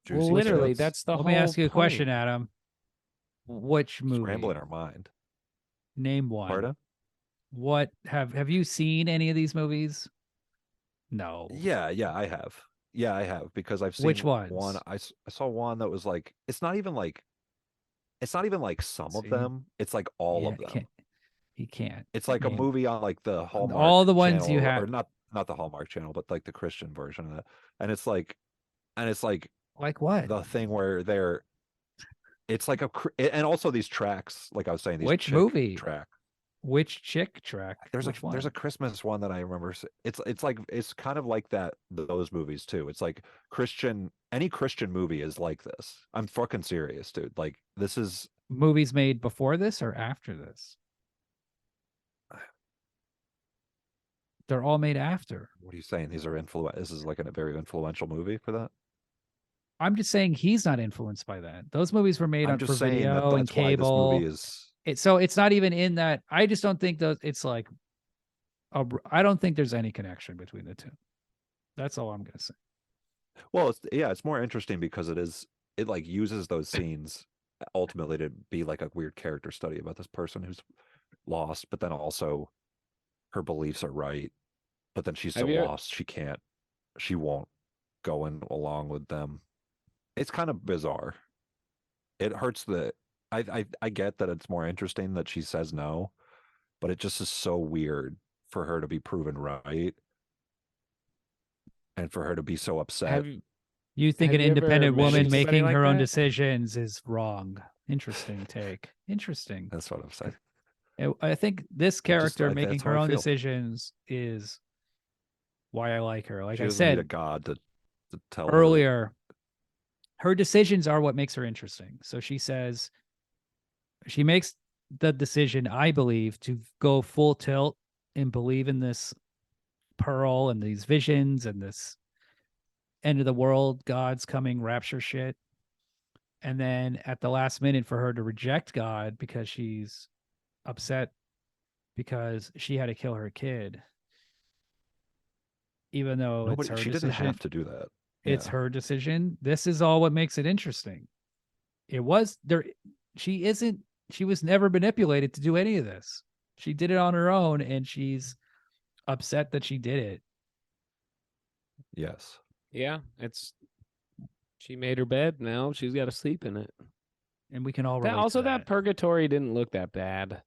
juicy Well, literally, shits. that's the Let whole. me ask you a question, point. Adam. Which movie? Scramble in our mind. Name one. Pardon? What have you seen any of these movies? No. Yeah, I have. Yeah, I have because I've seen Which ones? one. I saw one that was like it's not even like some of See? them. It's like all Yeah, of them. He can't. It's like a name- movie on like the Hallmark. All the ones channel, you have. or not the Hallmark channel, but like the Christian version of that. And it's like Like what? the thing where it's like and also these tracks, like I was saying, these Which chick movie? track. Which chick track? There's Which one? there's a Christmas one that I remember. It's like it's kind of like that those movies too. It's like any Christian movie is like this. I'm fucking serious, dude. Like this is movies made before this or after this? They're all made after. what are you saying? These are this is like a very influential movie for that. I'm just saying he's not influenced by that. Those movies were made I'm on just for saying video that and that's why this cable. movie is So it's not even in that. I just don't think those. It's like, I don't think there's any connection between the two. That's all I'm gonna say. well, it's more interesting because it like uses those scenes ultimately to be like a weird character study about this person who's lost, but then also her beliefs are right, but then she's so lost she won't go in along with them. It's kind of bizarre. It hurts I get that it's more interesting that she says no, but it just is so weird for her to be proven right and for her to be so upset. You think Have an you ever independent met woman anybody making like her own that? decisions is wrong? Interesting take. Interesting. That's what I'm saying. I think this character making that's how her I own feel. decisions is why I like her. Like She I doesn't need a said god to tell earlier, her decisions are what makes her interesting. So she says she makes the decision, I believe, to go full tilt and believe in this pearl and these visions and this end of the world, God's coming, rapture shit. And then at the last minute for her to reject God because she's upset because she had to kill her kid. Even though it's her She decision. didn't have to do that. It's Yeah. her decision. This is all what makes it interesting. It was there. She was never manipulated to do any of this. She did it on her own, and she's upset that she did it. Yes. Yeah, she made her bed. Now she's got to sleep in it. And we can all That relate also to that purgatory didn't look that bad.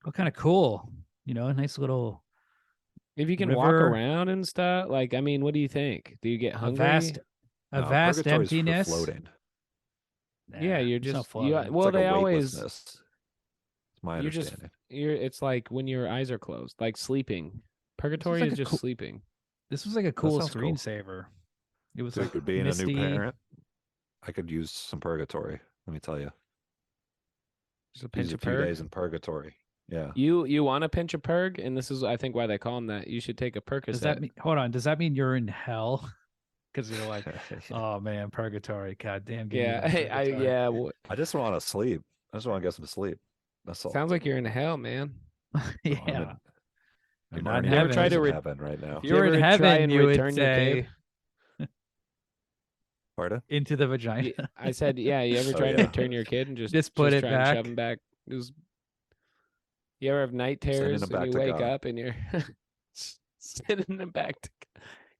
What kind of cool, a nice little. If you can walk river, around and stuff, like, I mean, what do you think? Do you get hungry? A vast purgatory's for emptiness. floating. Yeah, you're it's not just floating. It's well, like they a always weightlessness. It's my you're just understanding. it's like when your eyes are closed, like sleeping. Purgatory is just sleeping. This was like a cool sounds cool. screensaver. It was Dude, like being misty. a new parent, I could use some purgatory. Let me tell you. Just a pinch Use a of few purg. days in purgatory. Yeah. You want a pinch of purg, and this is I think why they call them that. You should take a Percocet. Does that mean? Hold on. Does that mean you're in hell? Because you're like, oh man, purgatory. God damn. Yeah. Hey, I just want to sleep. I just want to get some sleep. That's all. Sounds like you're in hell, man. Yeah. I'm not in already heaven. Try to in heaven right now. If you were in heaven, try and you would return your say kid? Pardon? into the vagina. I said, yeah. You ever Oh, try to yeah. return your kid and just put it try back? and shove him back? You ever have night terrors him and back you to wake God. up and you're sending them back to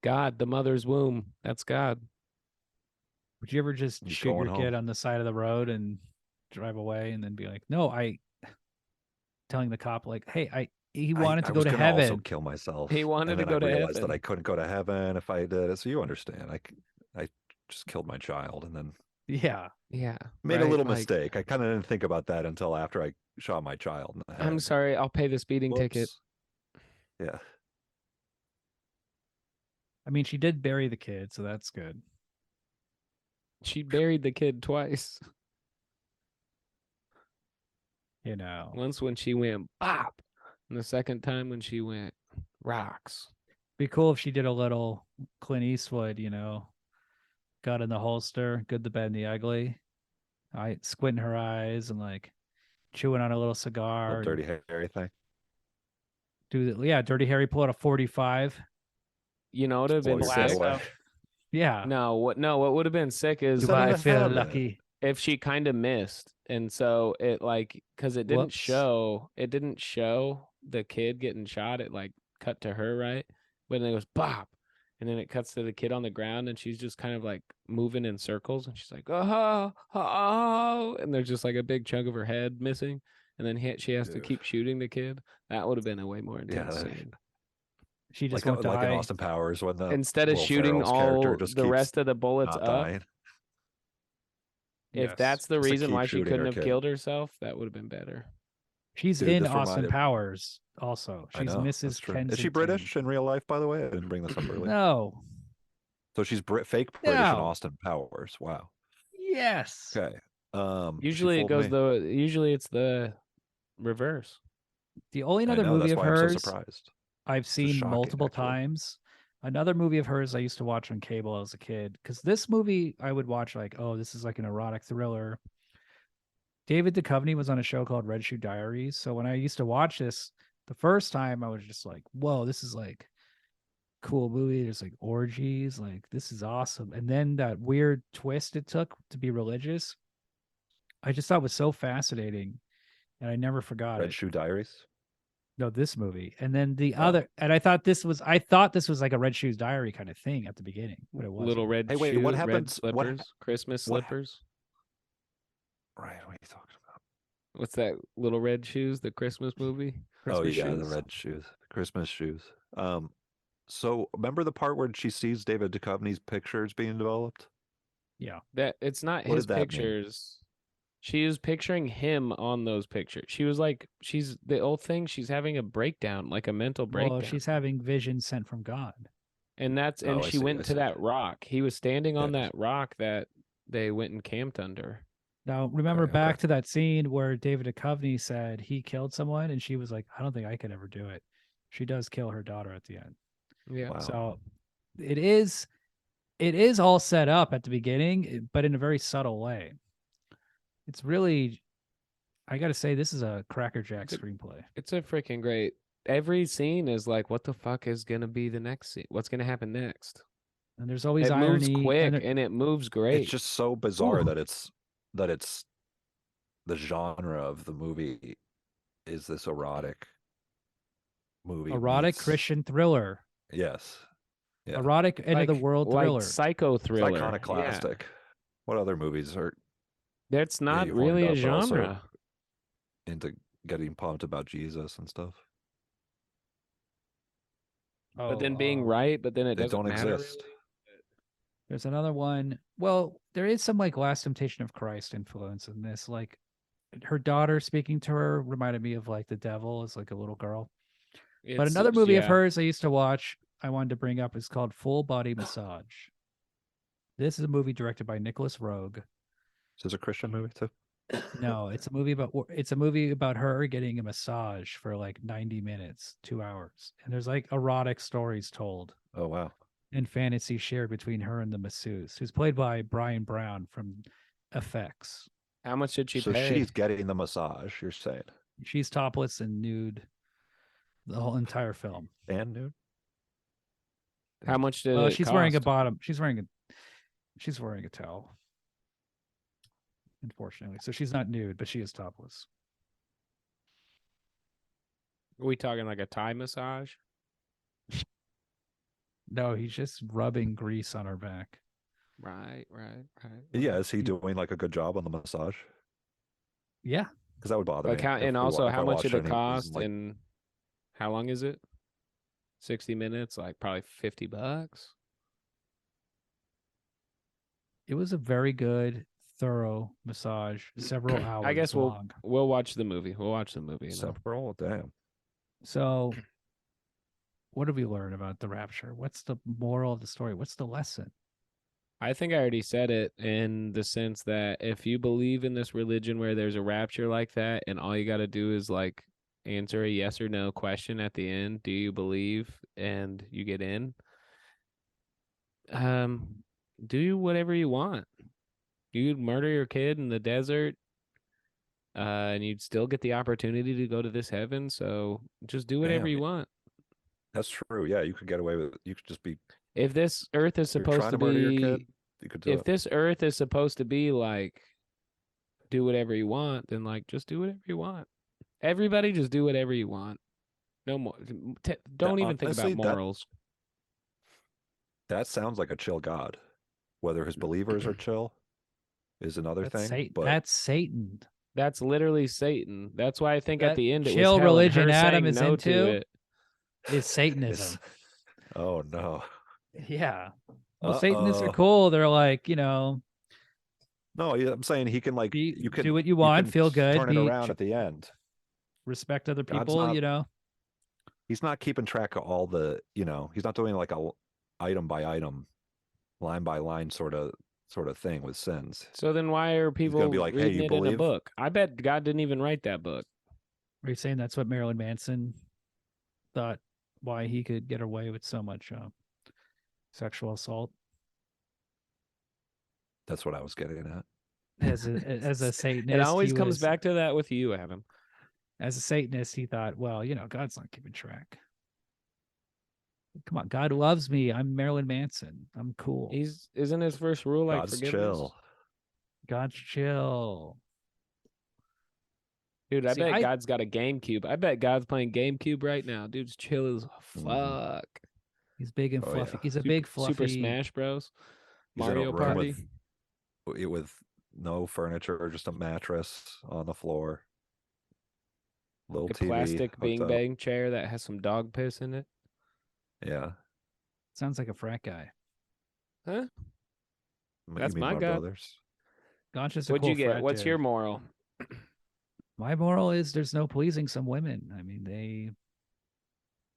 God, the mother's womb? That's God. Would you ever just He's shoot your going kid home. on the side of the road and drive away and then be like, no, telling the cop like, hey, he wanted to go to I was gonna also heaven. kill myself. He wanted and to then go to I realized heaven. that I couldn't go to heaven if I did it. So you understand. I just killed my child and then Yeah. Yeah. made a little like, mistake. I kind of didn't think about that until after I shot my child in the head. I'm sorry, I'll pay the speeding ticket. Whoops. Yeah. I mean, she did bury the kid, so that's good. She buried the kid twice. Once when she went bop, and the second time when she went rocks. Be cool if she did a little Clint Eastwood, got in the holster, good, the bad, and the ugly. Squinting her eyes and like chewing on a little cigar. Dirty Harry thing. Dirty Harry pull out a 45. You know, it would have been sick. Yeah. No, what would have been sick is Do I feel lucky? If she kind of missed, and so it because it didn't show the kid getting shot. It like cut to her, right? But then it goes bop, and then it cuts to the kid on the ground, and she's just kind of like moving in circles, and she's like oh, and there's just like a big chunk of her head missing, and then she has to keep shooting the kid. That would have been a way more intense scene. She just like won't in die. Austin Powers when the instead of Will shooting Ferrell's all character just the keeps rest of the bullets not up. dying. If Yes. that's the Just to reason keep why she shooting couldn't her have kid. killed herself, that would have been better. She's Dude, in this Austin reminded- Powers also. I She's know, that's Mrs. true. Kensington. Is she British in real life, by the way? I didn't bring this up earlier. No. So she's fake British in No. Austin Powers. Wow. Yes. Okay. Usually it goes usually it's the reverse. The only I other know, movie that's of why I'm so hers surprised. I've seen shocking, multiple actually. times. Another movie of hers I used to watch on cable as a kid. Because this movie I would watch like, oh, this is like an erotic thriller. David Duchovny was on a show called Red Shoe Diaries. So when I used to watch this the first time, I was just like, whoa, this is like cool movie. There's like orgies. Like, this is awesome. And then that weird twist it took to be religious, I just thought was so fascinating. And I never forgot Red it. Shoe Diaries. No, this movie. And then the other, and I thought this was like a Red Shoes Diary kind of thing at the beginning, but it wasn't. Little red Hey, wait, shoes, what red happened? slippers, Christmas what- slippers. Right. What are you talking about? What's that? Little red shoes, the Christmas movie. Oh Christmas yeah, the shoes. red shoes, Christmas shoes. So remember the part where she sees David Duchovny's pictures being developed? Yeah. That it's not What his did that mean? pictures. She is picturing him on those pictures. She was like, she's the old thing. She's having a breakdown, like a mental breakdown. Well, she's having visions sent from God. And that's Oh, I she see, went I to see. that rock. He was standing on Yes. that rock that they went and camped under. Now, remember Okay, back okay. to that scene where David Duchovny said he killed someone, and she was like, I don't think I could ever do it. She does kill her daughter at the end. Yeah. Wow. So it is it is all set up at the beginning, but in a very subtle way. It's really, I got to say, this is a crackerjack screenplay. It's a freaking great. Every scene is like, what the fuck is gonna be the next scene? What's gonna happen next? And there's always It moves irony. quick and it moves great. It's just so bizarre Ooh. that it's the genre of the movie is this erotic movie. Erotic meets- Christian thriller. Yes. Yeah. Erotic end of the world like thriller. psycho It's thriller. iconoclastic. Yeah. What other movies are That's not you really a horned up, but also genre. into getting pumped about Jesus and stuff? But then being right, but then it They doesn't don't matter. exist. Really. There's another one. Well, there is some like Last Temptation of Christ influence in this. Like her daughter speaking to her reminded me of like the devil as like a little girl. But another movie of hers I used to watch, I wanted to bring up, is called Full Body Massage. This is a movie directed by Nicholas Roeg. Is this a Christian movie too? No, it's a movie about her getting a massage for like 90 minutes, 2 hours. And there's like erotic stories told. Oh wow. And fantasy shared between her and the masseuse, who's played by Brian Brown from FX. How much did she So pay? she's getting the massage, you're saying. She's topless and nude the whole entire film. And nude? How much did Well, it she's cost? wearing a bottom. She's wearing a towel. Unfortunately. So she's not nude, but she is topless. Are we talking like a Thai massage? No, he's just rubbing grease on her back. Right. Yeah, is he doing like a good job on the massage? Yeah. Because that would bother Like me. how, if and we also wa- if I how much watched did it and he was, cost like, and how long is it? 60 minutes, like probably $50. It was a very good, thorough massage, several hours I guess long. we'll watch the movie. We'll watch the movie. You know? Several? Damn. So what did we learn about the rapture? What's the moral of the story? What's the lesson? I think I already said it in the sense that if you believe in this religion where there's a rapture like that, and all you got to do is like answer a yes or no question at the end, do you believe, and you get in, do whatever you want. You'd murder your kid in the desert, and you'd still get the opportunity to go to this heaven. So just do whatever Damn. you want. That's true. Yeah, you could get away with it. You could just be If this earth is you're supposed trying to to murder your kid, be, you could do if it. this earth is supposed to be like, do whatever you want, then like just do whatever you want. Everybody just do whatever you want. No more. Don't even think honestly, about that- morals. That sounds like a chill god. Whether his believers are chill is another That's thing. Satan. But That's Satan. That's literally Satan. That's why I think at That the end it was chill hell and religion her Adam saying is no into to it. Is Satanism. oh no. Yeah. Well, Satanists are cool. They're like, No, yeah, I'm saying he can like you can do what you want, can feel good, turn it be around at the end. respect other God's people, not- He's not keeping track of all the, he's not doing like a item by item, line by line sort of thing with sins. So then why are people be like, hey, reading you it in a believe? book? I bet God didn't even write that book. Are you saying that's what Marilyn Manson thought, why he could get away with so much sexual assault? That's what I was getting at. As a Satanist, It always he comes was- back to that with you, Adam. As a Satanist, he thought, well, God's not keeping track. Come on, God loves me. I'm Marilyn Manson. I'm cool. Isn't his first rule like God's forgiveness? chill. God's chill. Dude, I See, bet God's got a GameCube. I bet God's playing GameCube right now. Dude's chill as fuck. He's big and Oh, fluffy. yeah. He's a big fluffy. Super Smash Bros. He's in a Mario room Party. with no furniture, just a mattress on the floor. Little A TV. plastic hooked bing up. bang chair that has some dog piss in it. Yeah. Sounds like a frat guy. Huh? You That's mean my God. brothers. God's just a What'd cool you get? frat What's dude. your moral? My moral is there's no pleasing some women. I mean,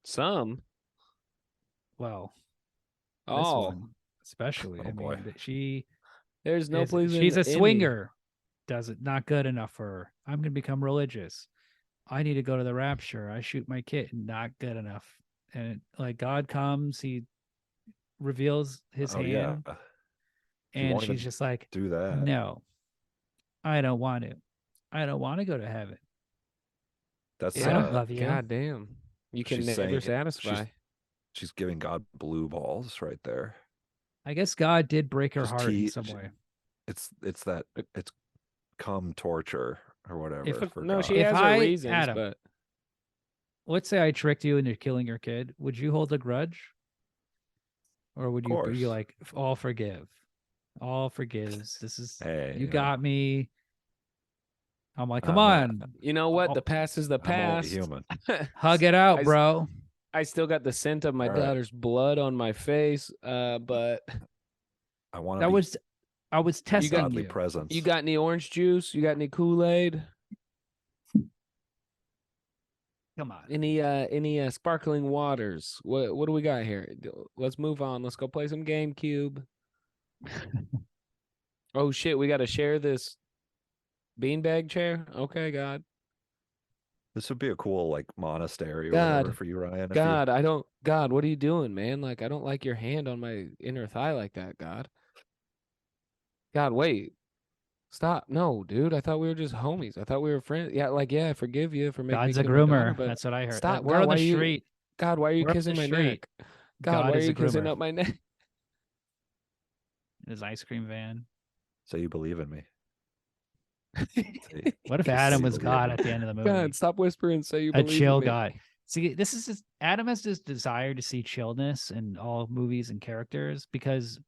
Some. well, this Oh, one especially. Oh, I boy. mean, she there's no pleasing. she's a any. swinger. Does it not good enough for her? I'm gonna become religious. I need to go to the rapture. I shoot my kid, not good enough. And like God comes, he reveals his Oh yeah, hand, she and won't she's even just like, do that. "No, I don't want to. I don't want to go to heaven. That's I don't love you." God damn. You can she's never saying satisfy. she's giving God blue balls right there. I guess God did break her Just heart in some way. It's that it's cum torture or whatever If for No, God. she has her reasons, but let's say I tricked you and you're killing your kid, would you hold a grudge? Or would Of you be course. like, all forgive? All forgives. This is Hey, you yeah. got me. I'm like, come I'm not- on. you know what? The past is the I'm only past. human. Hug it out, bro. I still got the scent of my All right. daughter's blood on my face. But I want to That be was I was testing godly you. presence. you got any orange juice? You got any Kool-Aid? Come on. Any sparkling waters? What do we got here? Let's move on. Let's go play some GameCube. Oh shit, we got to share this beanbag chair. Okay, God. This would be a cool like monastery or God. whatever for you, Ryan. God, I don't. God, what are you doing, man? Like, I don't like your hand on my inner thigh like that. God. God, wait. Stop. No, dude. I thought we were just homies. I thought we were friends. Yeah, like, yeah, I forgive you for making God's me a kill my daughter, groomer. but That's what I heard. stop. We're God, on why the are you? street. God, why are you We're on kissing the my street. neck? God, God why are is a you kissing groomer. up my neck? In his ice cream van. So you believe in me. What if Just Adam say was believe God in at me. the end of the movie? God, stop whispering. Say you A believe chill in me. guy. See, this is just Adam has this desire to see chillness in all movies and characters because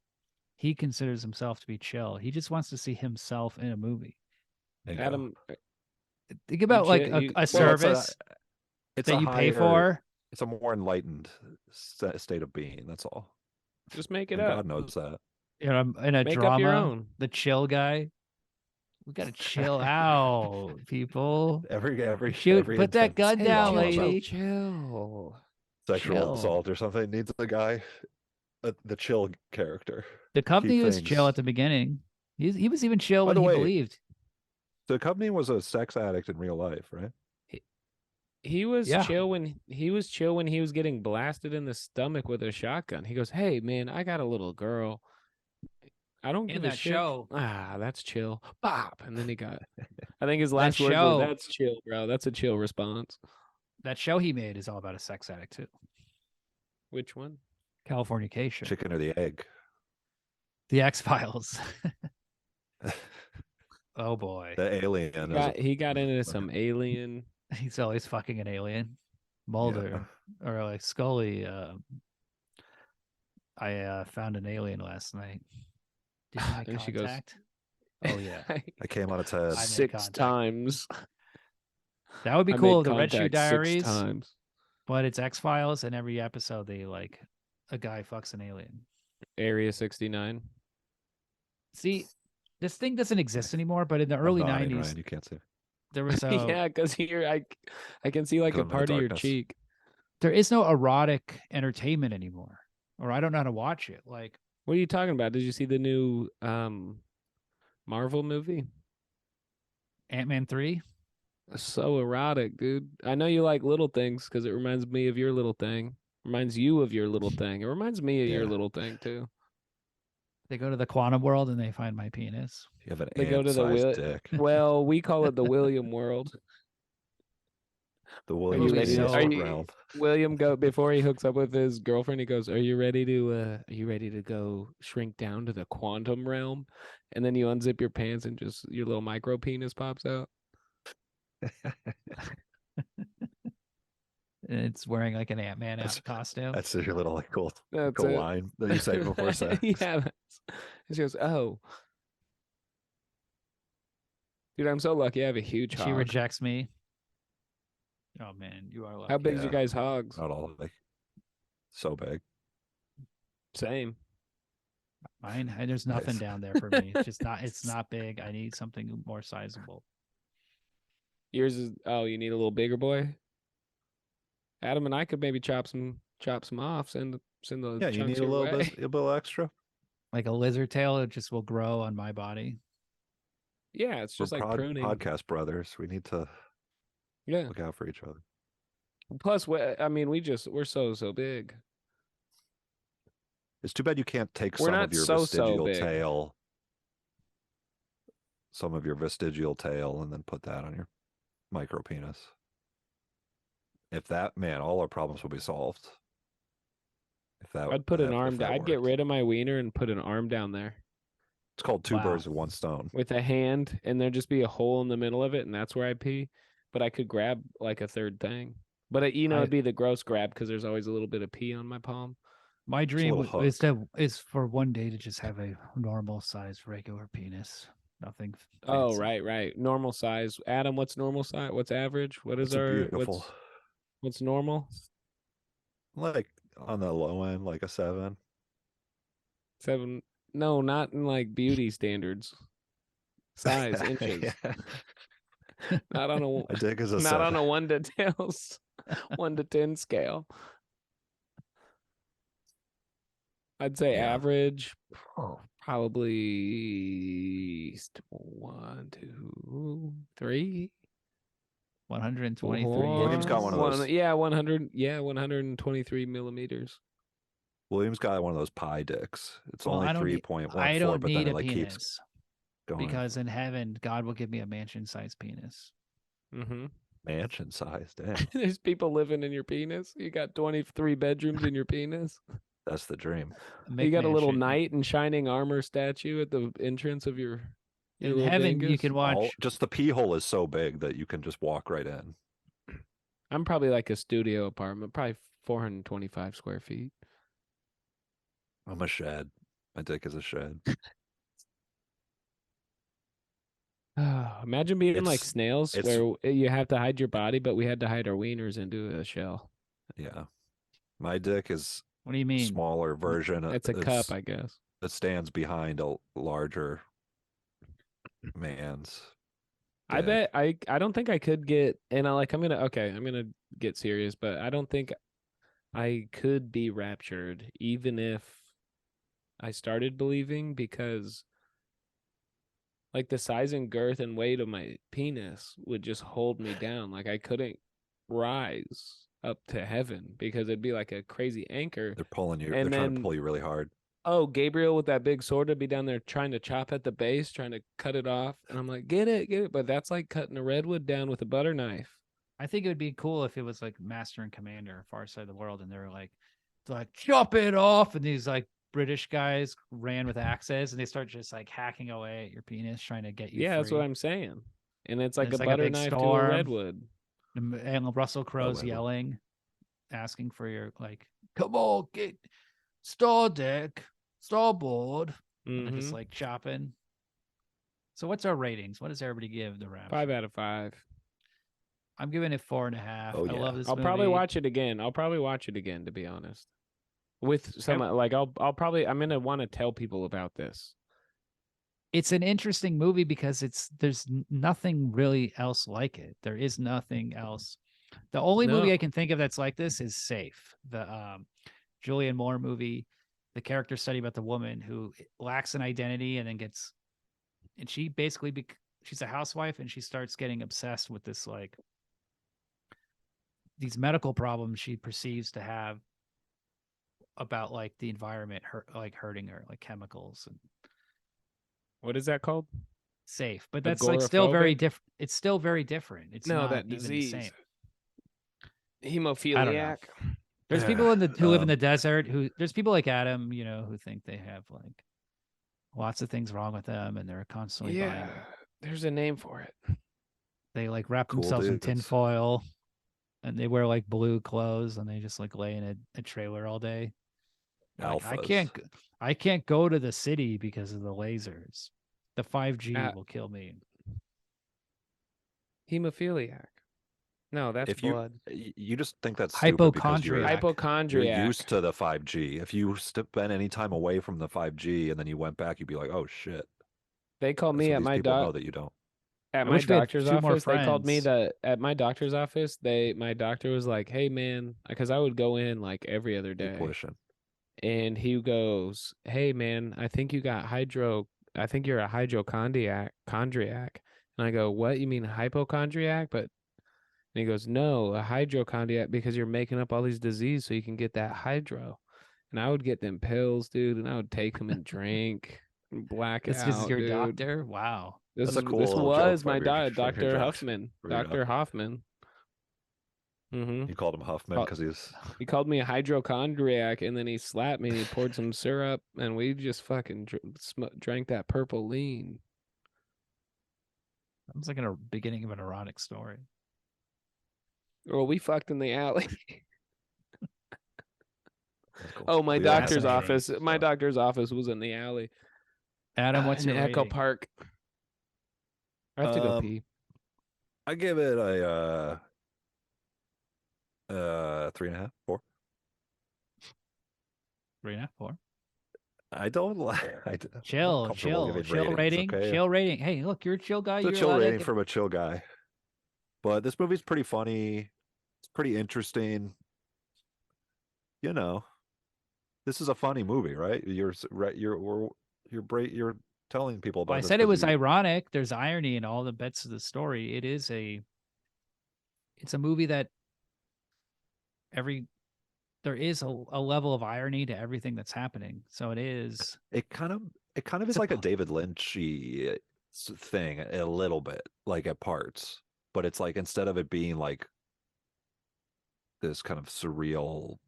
he considers himself to be chill. He just wants to see himself in a movie. Bingo. Adam, Think about like a service it's that a you pay higher- for. It's a more enlightened state of being. That's all. just make it And up. God knows that. In a Make up your drama, own. the chill guy. We gotta chill out, people. Every Shoot, put that intense gun down, drama about lady. Chill. sexual Chill. assault or something needs the guy, the chill character. The company Keep was things- chill at the beginning. He was even chill By when the he way, believed. The company was a sex addict in real life, right? He was Yeah. chill when he was getting blasted in the stomach with a shotgun. He goes, "Hey man, I got a little girl. I don't In give a that shit." show. Ah, that's chill. Bop, and then he got. I think his That last words show- were, "That's chill, bro. That's a chill response." That show he made is all about a sex addict too. Which one? Californication. Chicken or the egg? The X-Files. Oh boy. The alien. He got into some alien. He's always fucking an alien. Mulder or like Scully. I found an alien last night. Did you make And she goes, contact? Oh yeah. I came on its head. I made 6 contact. times. That would be I cool. made The Red Shoe contact 6 Diaries. times. But it's X-Files, and every episode they like a guy fucks an alien. Area 69. See, this thing doesn't exist anymore, but in the early nodding, 90s, Ryan, you can't see. there was a Yeah, because here I can see like a I'm in the part of your darkness. cheek. there is no erotic entertainment anymore. Or I don't know how to watch it. Like, What are you talking about? Did you see the new Marvel movie? Ant-Man 3. So erotic, dude. I know you like little things because it reminds me of your little thing. Reminds you of your little thing. It reminds me of your Yeah. little thing too. They go to the quantum world and they find my penis. You have an They go to the ant-sized dick. Well, we call it the William world. The Are William you ready? so- Are Ant you, realm. William go before he hooks up with his girlfriend. He goes, "Are you ready to go shrink down to the quantum realm?" And then you unzip your pants and just your little micro penis pops out. And it's wearing like an Ant-Man costume. That's your little like cool That's cool it. line that you say before sex. Yeah. And she goes, "Oh, dude, I'm so lucky. I have a huge She hog. rejects me. Oh man, you are lucky. How big is your Yeah. guys' hogs?" Not all like so big. Same. Mine, there's nothing Nice. down there for me. It's just not. It's not big. I need something more sizable. Yours is. Oh, you need a little bigger boy. Adam and I could maybe chop some off. Send the Yeah, you chunks need a your little way. bit, a little extra. Like a lizard tail, it just will grow on my body. Yeah, it's just We're like pruning. podcast brothers. We need to Yeah. look out for each other. Plus, I mean, we're so big. It's too bad you can't take We're some not of your so vestigial big. tail, and then put that on your micro penis. If that, man, all our problems will be solved. I'd put an arm. that I'd get worked. rid of my wiener and put an arm down there It's called two Wow. birds with one stone. with a hand, and there'd just be a hole in the middle of it, and that's where I pee. But I could grab like a third thing. But it'd be the gross grab because there's always a little bit of pee on my palm. My dream little is for one day to just have a normal sized regular penis. Nothing. Oh, fancy. right. Normal size. Adam, what's normal size? What's average? What is It's our beautiful. what's normal? Like on the low end, like a 7. 7. No, not in like beauty standards. Size, inches. Yeah. Not on a My dick is a not 7. on a 1 to 1 to 10 scale. I'd say Yeah. average, probably 1, 2, 3. 123 William's got one of those. Yeah, 100. Yeah, 123 millimeters. William's got one of those pie dicks. It's Well, only I don't need- 3.14, I don't but then need it a like keeps penis going. because in heaven, God will give me a mansion-sized penis. Mm-hmm. Mansion size, damn. There's people living in your penis. You got 23 bedrooms in your penis. That's the dream. You got a little McMansion. knight in shining armor statue at the entrance of your In little heaven, you dingus. can watch. Just the pee hole is so big that you can just walk right in. I'm probably like a studio apartment, probably 425 square feet. I'm a shed. My dick is a shed. Imagine being like It's- snails it's- where you have to hide your body, but we had to hide our wieners into a shell. Yeah. My dick is What do you mean? smaller version. It's a cup, I guess. It stands behind a larger man's. I dick. bet I don't think I could get, and I'm gonna get serious, but I don't think I could be raptured even if I started believing, because like the size and girth and weight of my penis would just hold me down. Like I couldn't rise up to heaven because it'd be like a crazy anchor. They're pulling you. And They're trying to then- pull you really hard. Oh, Gabriel with that big sword would be down there trying to chop at the base, trying to cut it off. And I'm like, get it. But that's like cutting a redwood down with a butter knife. I think it would be cool if it was like Master and Commander, Far Side of the World, and they're like chop it off, and these like British guys ran with axes, and they start just like hacking away at your penis, trying to get you. Yeah, that's what free. I'm saying. And it's like And a it's like a butter big knife to a storm. redwood. And Russell Crowe's well. yelling, asking for your like, come on, get star deck, starboard, and they're just Mhm. like chopping. So what's our ratings? What does everybody give the Rapture? 5 out of 5. I'm giving it 4.5. Oh, I yeah. love this I'll movie. probably watch it again. To be honest. With some like I'm gonna want to tell people about this. It's an interesting movie because there's nothing really else like it. There is nothing else. The only movie No. I can think of that's like this is Safe, the Julianne Moore movie, the character study about the woman who lacks an identity and then and she basically she's a housewife and she starts getting obsessed with this like these medical problems she perceives to have about like the environment hurting her, like chemicals and What is that called? Safe, but that's like still very Agoraphobic? different. It's still very different. It's No, not that even disease. the same. Hemophiliac. There's people who live in the desert there's people like Adam, who think they have like lots of things wrong with them and they're constantly buying Yeah, it. there's a name for it. They like wrap Cool themselves in dudes. tinfoil and they wear like blue clothes and they just like lay in a trailer all day. Like, Alphas. I can't go to the city because of the lasers. The 5G Ah. will kill me. Hemophiliac. No, that's If blood. you just think that's stupid because you're Hypochondriac. Hypochondriac. used to the 5G. If you spent any time away from the 5G and then you went back, you'd be like, oh shit. They called me So at these my people know that you don't. at I my wish we had doctor's 2 more office. They called me friends. at my doctor's office. My doctor was like, "Hey man," because I would go in like every other Keep day, pushing. and he goes, "Hey man, I think you got I think you're a hydrochondriac." And I go, "What? You mean hypochondriac?" But and he goes, "No, a hydrochondriac because you're making up all these diseases so you can get that hydro." And I would get them pills, dude, and I would take them and drink and black This is out, your dude. doctor. Wow. That's a cool This little was joke my from your Dr. doc- Huffman. from your Dr. doc. Hoffman. Mm-hmm. You called him Huffman because he's He called me a hypochondriac, and then he slapped me and he poured some syrup, and we just fucking drank that purple lean. Sounds like a beginning of an erotic story. Well, we fucked in the alley. cool. Oh, my We all have doctor's Fascinating. office. My doctor's office was in the alley. Adam, what's in your Echo rating? Park. I have to go pee. I give it a 3.5, 4. 3.5, 4. I don't like. I'm Chill comfortable giving rating. ratings, okay? Chill rating. Hey, look, you're a chill guy. It's a You're chill allowed to rating get- from a chill guy. But this movie's pretty funny. It's pretty interesting. You know, this is a funny movie, right? You're telling people about Well, I this said it 'cause was you- ironic. There's irony in all the bits of the story. It's a movie that there is a level of irony to everything that's happening. So It kind of is like a David Lynchy thing a little bit, like at parts. But it's like instead of it being like this kind of surreal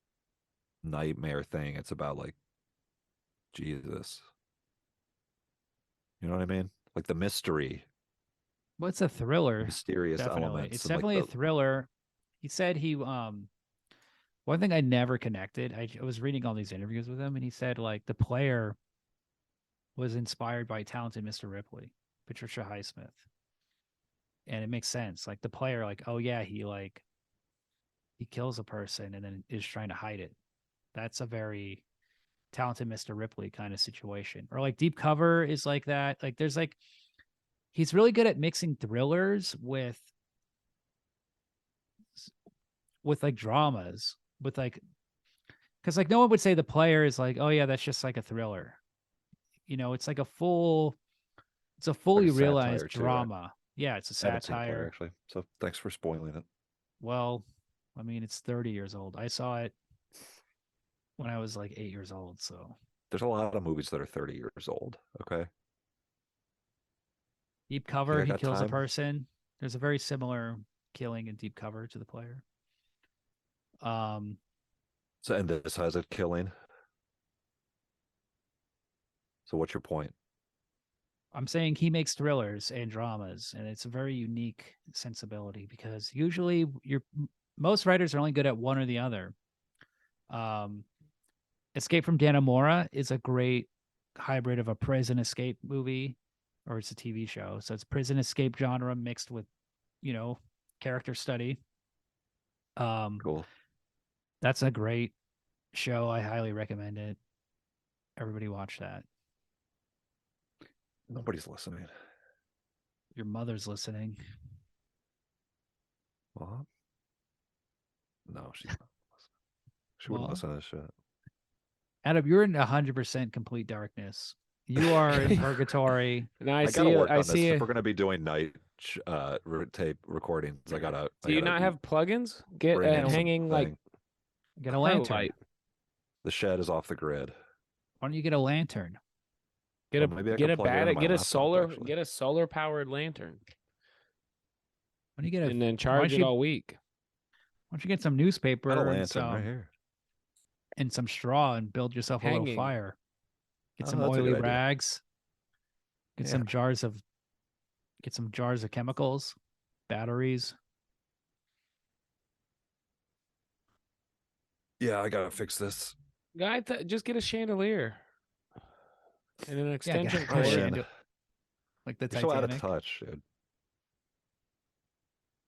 nightmare thing, it's about like Jesus. You know what I mean? Like the mystery, well, it's a thriller. mysterious Definitely. elements. It's and, like, definitely a the- thriller. He said one thing I never connected. I was reading all these interviews with him, and he said like the player was inspired by talented Mr. Ripley, Patricia Highsmith. And it makes sense. Like the player, like, oh yeah, he kills a person and then is trying to hide it. That's a very talented Mr. Ripley kind of situation. Or like Deep Cover is like that. Like there's like he's really good at mixing thrillers with like dramas, with like because like no one would say the player is like, oh yeah, that's just like a thriller. You know, it's like a fully Like a realized satire, too, right? drama. Yeah, it's a I haven't seen Player, satire. actually. So thanks for spoiling it. Well, I mean, it's 30 years old. I saw it when I was like 8 years old. So There's a lot of movies that are 30 years old. Okay. Deep Cover, I he got kills a time? person. There's a very similar killing in Deep Cover to the player. So and this has a killing. So what's your point? I'm saying he makes thrillers and dramas, and it's a very unique sensibility because usually most writers are only good at one or the other. Escape from Dannemora is a great hybrid of a prison escape movie, or it's a TV show. So it's prison escape genre mixed with, character study. Cool. That's a great show. I highly recommend it. Everybody watch that. Nobody's listening. Your mother's listening. What? No, she's not listening. She wouldn't listen to this shit. Adam, you're in 100% complete darkness. You are in purgatory. And I see gotta work on I this. see If we're gonna be doing night tape recordings, I gotta. Do you not have plugins? Get bring in hanging like something. Get a lantern. light. The shed is off the grid. Why don't you get a lantern? Get Well, maybe I get can a plug it into battery, my get a laptop, solar, actually. get a solar powered lantern, Why don't you get and then charge it all week. Why don't you get some newspaper Got a and lantern right here. some straw and build yourself a little Hanging. fire? Get Oh, some that's a oily good idea. rags. Get Yeah. some jars of chemicals, batteries. Yeah, I gotta fix this. Guy, just get a chandelier and an Yeah, extension get a cord. chandelier. Like the You're so out of Titanic. touch, dude.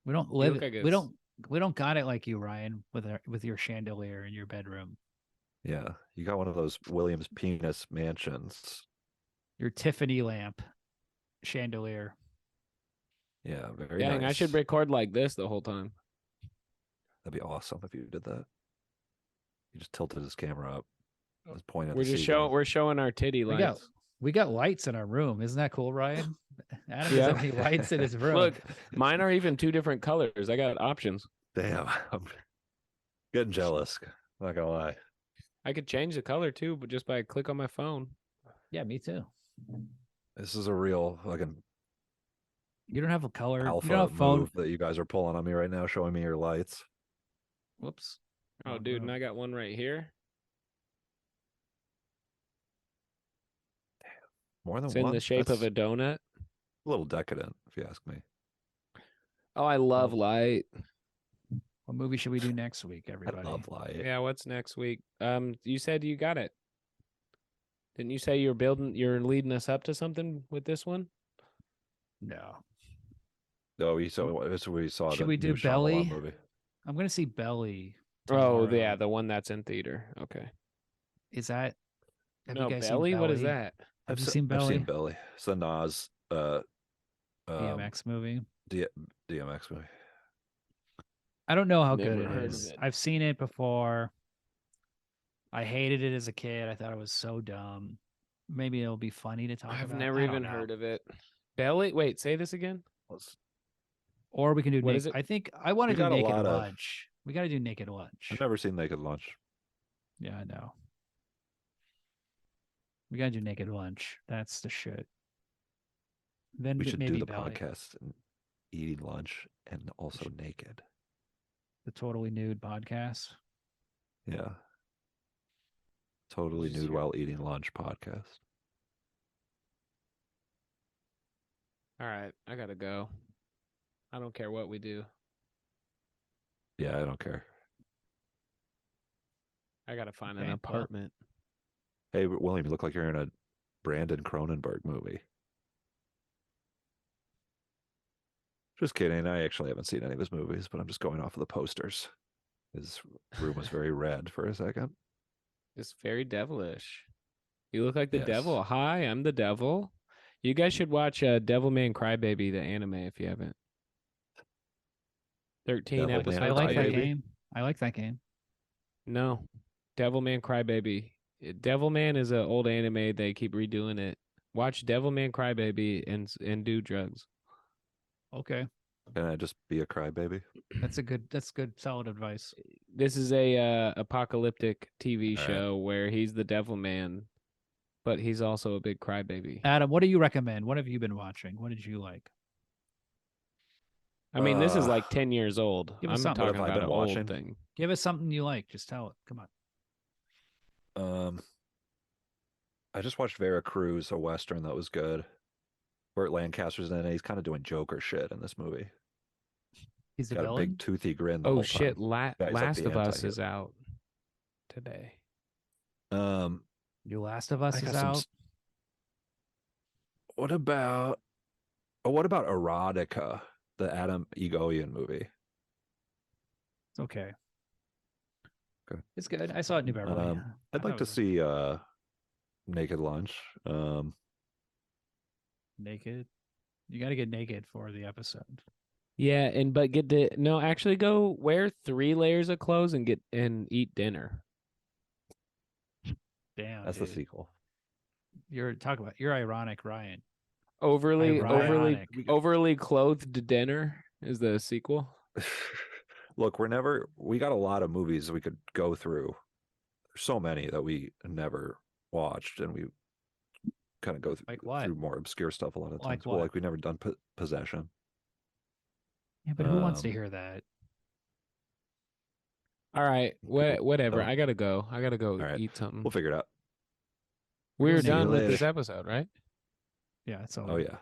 We don't You live. look like We don't got it like you, Ryan, with your chandelier in your bedroom. Yeah, you got one of those Williams penis mansions. Your Tiffany lamp chandelier. Yeah, very Dang, nice. I should record like this the whole time. That'd be awesome if you did that. You just tilted his camera up. Just pointed at We're the just ceiling. we're showing our titty lights. We got lights in our room. Isn't that cool, Ryan? Adam Yeah. doesn't have any lights in his room. Look, mine are even 2 different colors. I got options. Damn, I'm getting jealous. Not gonna lie. I could change the color too, but just by a click on my phone. Yeah, me too. This is a real fucking You don't have a color. You alpha don't have a phone. move that you guys are pulling on me right now, showing me your lights. Whoops. Oh, dude, and I got one right here. More than It's one. in the shape of That's a donut. a little decadent, if you ask me. Oh, I love light. What movie should we do next week, I everybody? love light. Yeah, what's next week? You said you got it. Didn't you say you're leading us up to something with this one? No. Oh, we saw Should the we do new Shyamalan Belly? movie. I'm gonna see Belly. Oh, tomorrow. yeah, the one that's in theater. Okay. Is that? Have No, you guys Belly? seen What is Belly? that? Have you seen Belly? I've seen Belly. It's the Nas DMX movie. DMX movie. I don't know how Never good it heard of is. it. I've seen it before. I hated it as a kid. I thought it was so dumb. Maybe it'll be funny to talk I've about. never I don't even know. heard of it. Belly? Wait, say this again. Or we can do. What is it? I think I want to We do got a Naked lot of- Lunch. We got to do Naked Lunch. I've never seen Naked Lunch. Yeah, I know. We got to do Naked Lunch. That's the shit. Then We should maybe do the Belly. podcast and eating lunch and also naked. The Totally Nude podcast. Yeah. Totally nude while eating lunch podcast. All right, I gotta go. I don't care what we do. Yeah, I don't care. I gotta find Okay, an well. apartment. Hey, William, you look like you're in a Brandon Cronenberg movie. Just kidding. I actually haven't seen any of his movies, but I'm just going off of the posters. His room was very red for a second. It's very devilish. You look like the Yes. devil. Hi, I'm the devil. You guys should watch Devilman Crybaby, the anime, if you haven't. 13 Devilman episodes. I like that Crybaby? game. I like that game. No. Devilman Crybaby. Devilman is an old anime. They keep redoing it. Watch Devilman Crybaby and do drugs. Okay. Can I just be a crybaby? That's good solid advice. This is a apocalyptic TV All right. show where he's the devil man, but he's also a big crybaby. Adam, what do you recommend? What have you been watching? What did you like? I mean, this is Uh, like 10 years old. Give us I'm something. What talking have I about been an watching? old thing. Give us something you like. Just tell it. Come on. I just watched Vera Cruz, a Western that was good. Burt Lancaster's in it. He's kind of doing Joker shit in this movie. He's the Got a villain. big toothy grin the Oh whole shit! time. Yeah, he's like Last the of Us anti-hero. is out today. Your Last of Us I is got some out. s- What about Erotica, the Adam Egoyan movie? It's okay. Okay. It's good. I saw it in New Beverly. I I'd thought like it to was see Naked Lunch. naked. You got to get naked for the episode. Yeah, but actually go wear 3 layers of clothes and eat dinner. Damn, That's the dude. sequel. You're ironic, Ryan. Overly Ironic. clothed dinner is the sequel. Look, we got a lot of movies we could go through. There's so many that we never watched, and we kind of go Like what? through more obscure stuff a lot of Like times. Well, what? like we never done Possession. Yeah, but who wants to Um, hear that? All right, whatever. Oh. I gotta go. I gotta go All right. eat something. We'll figure it out. We're See you done with later. this episode, right? Yeah, it's Oh over. yeah.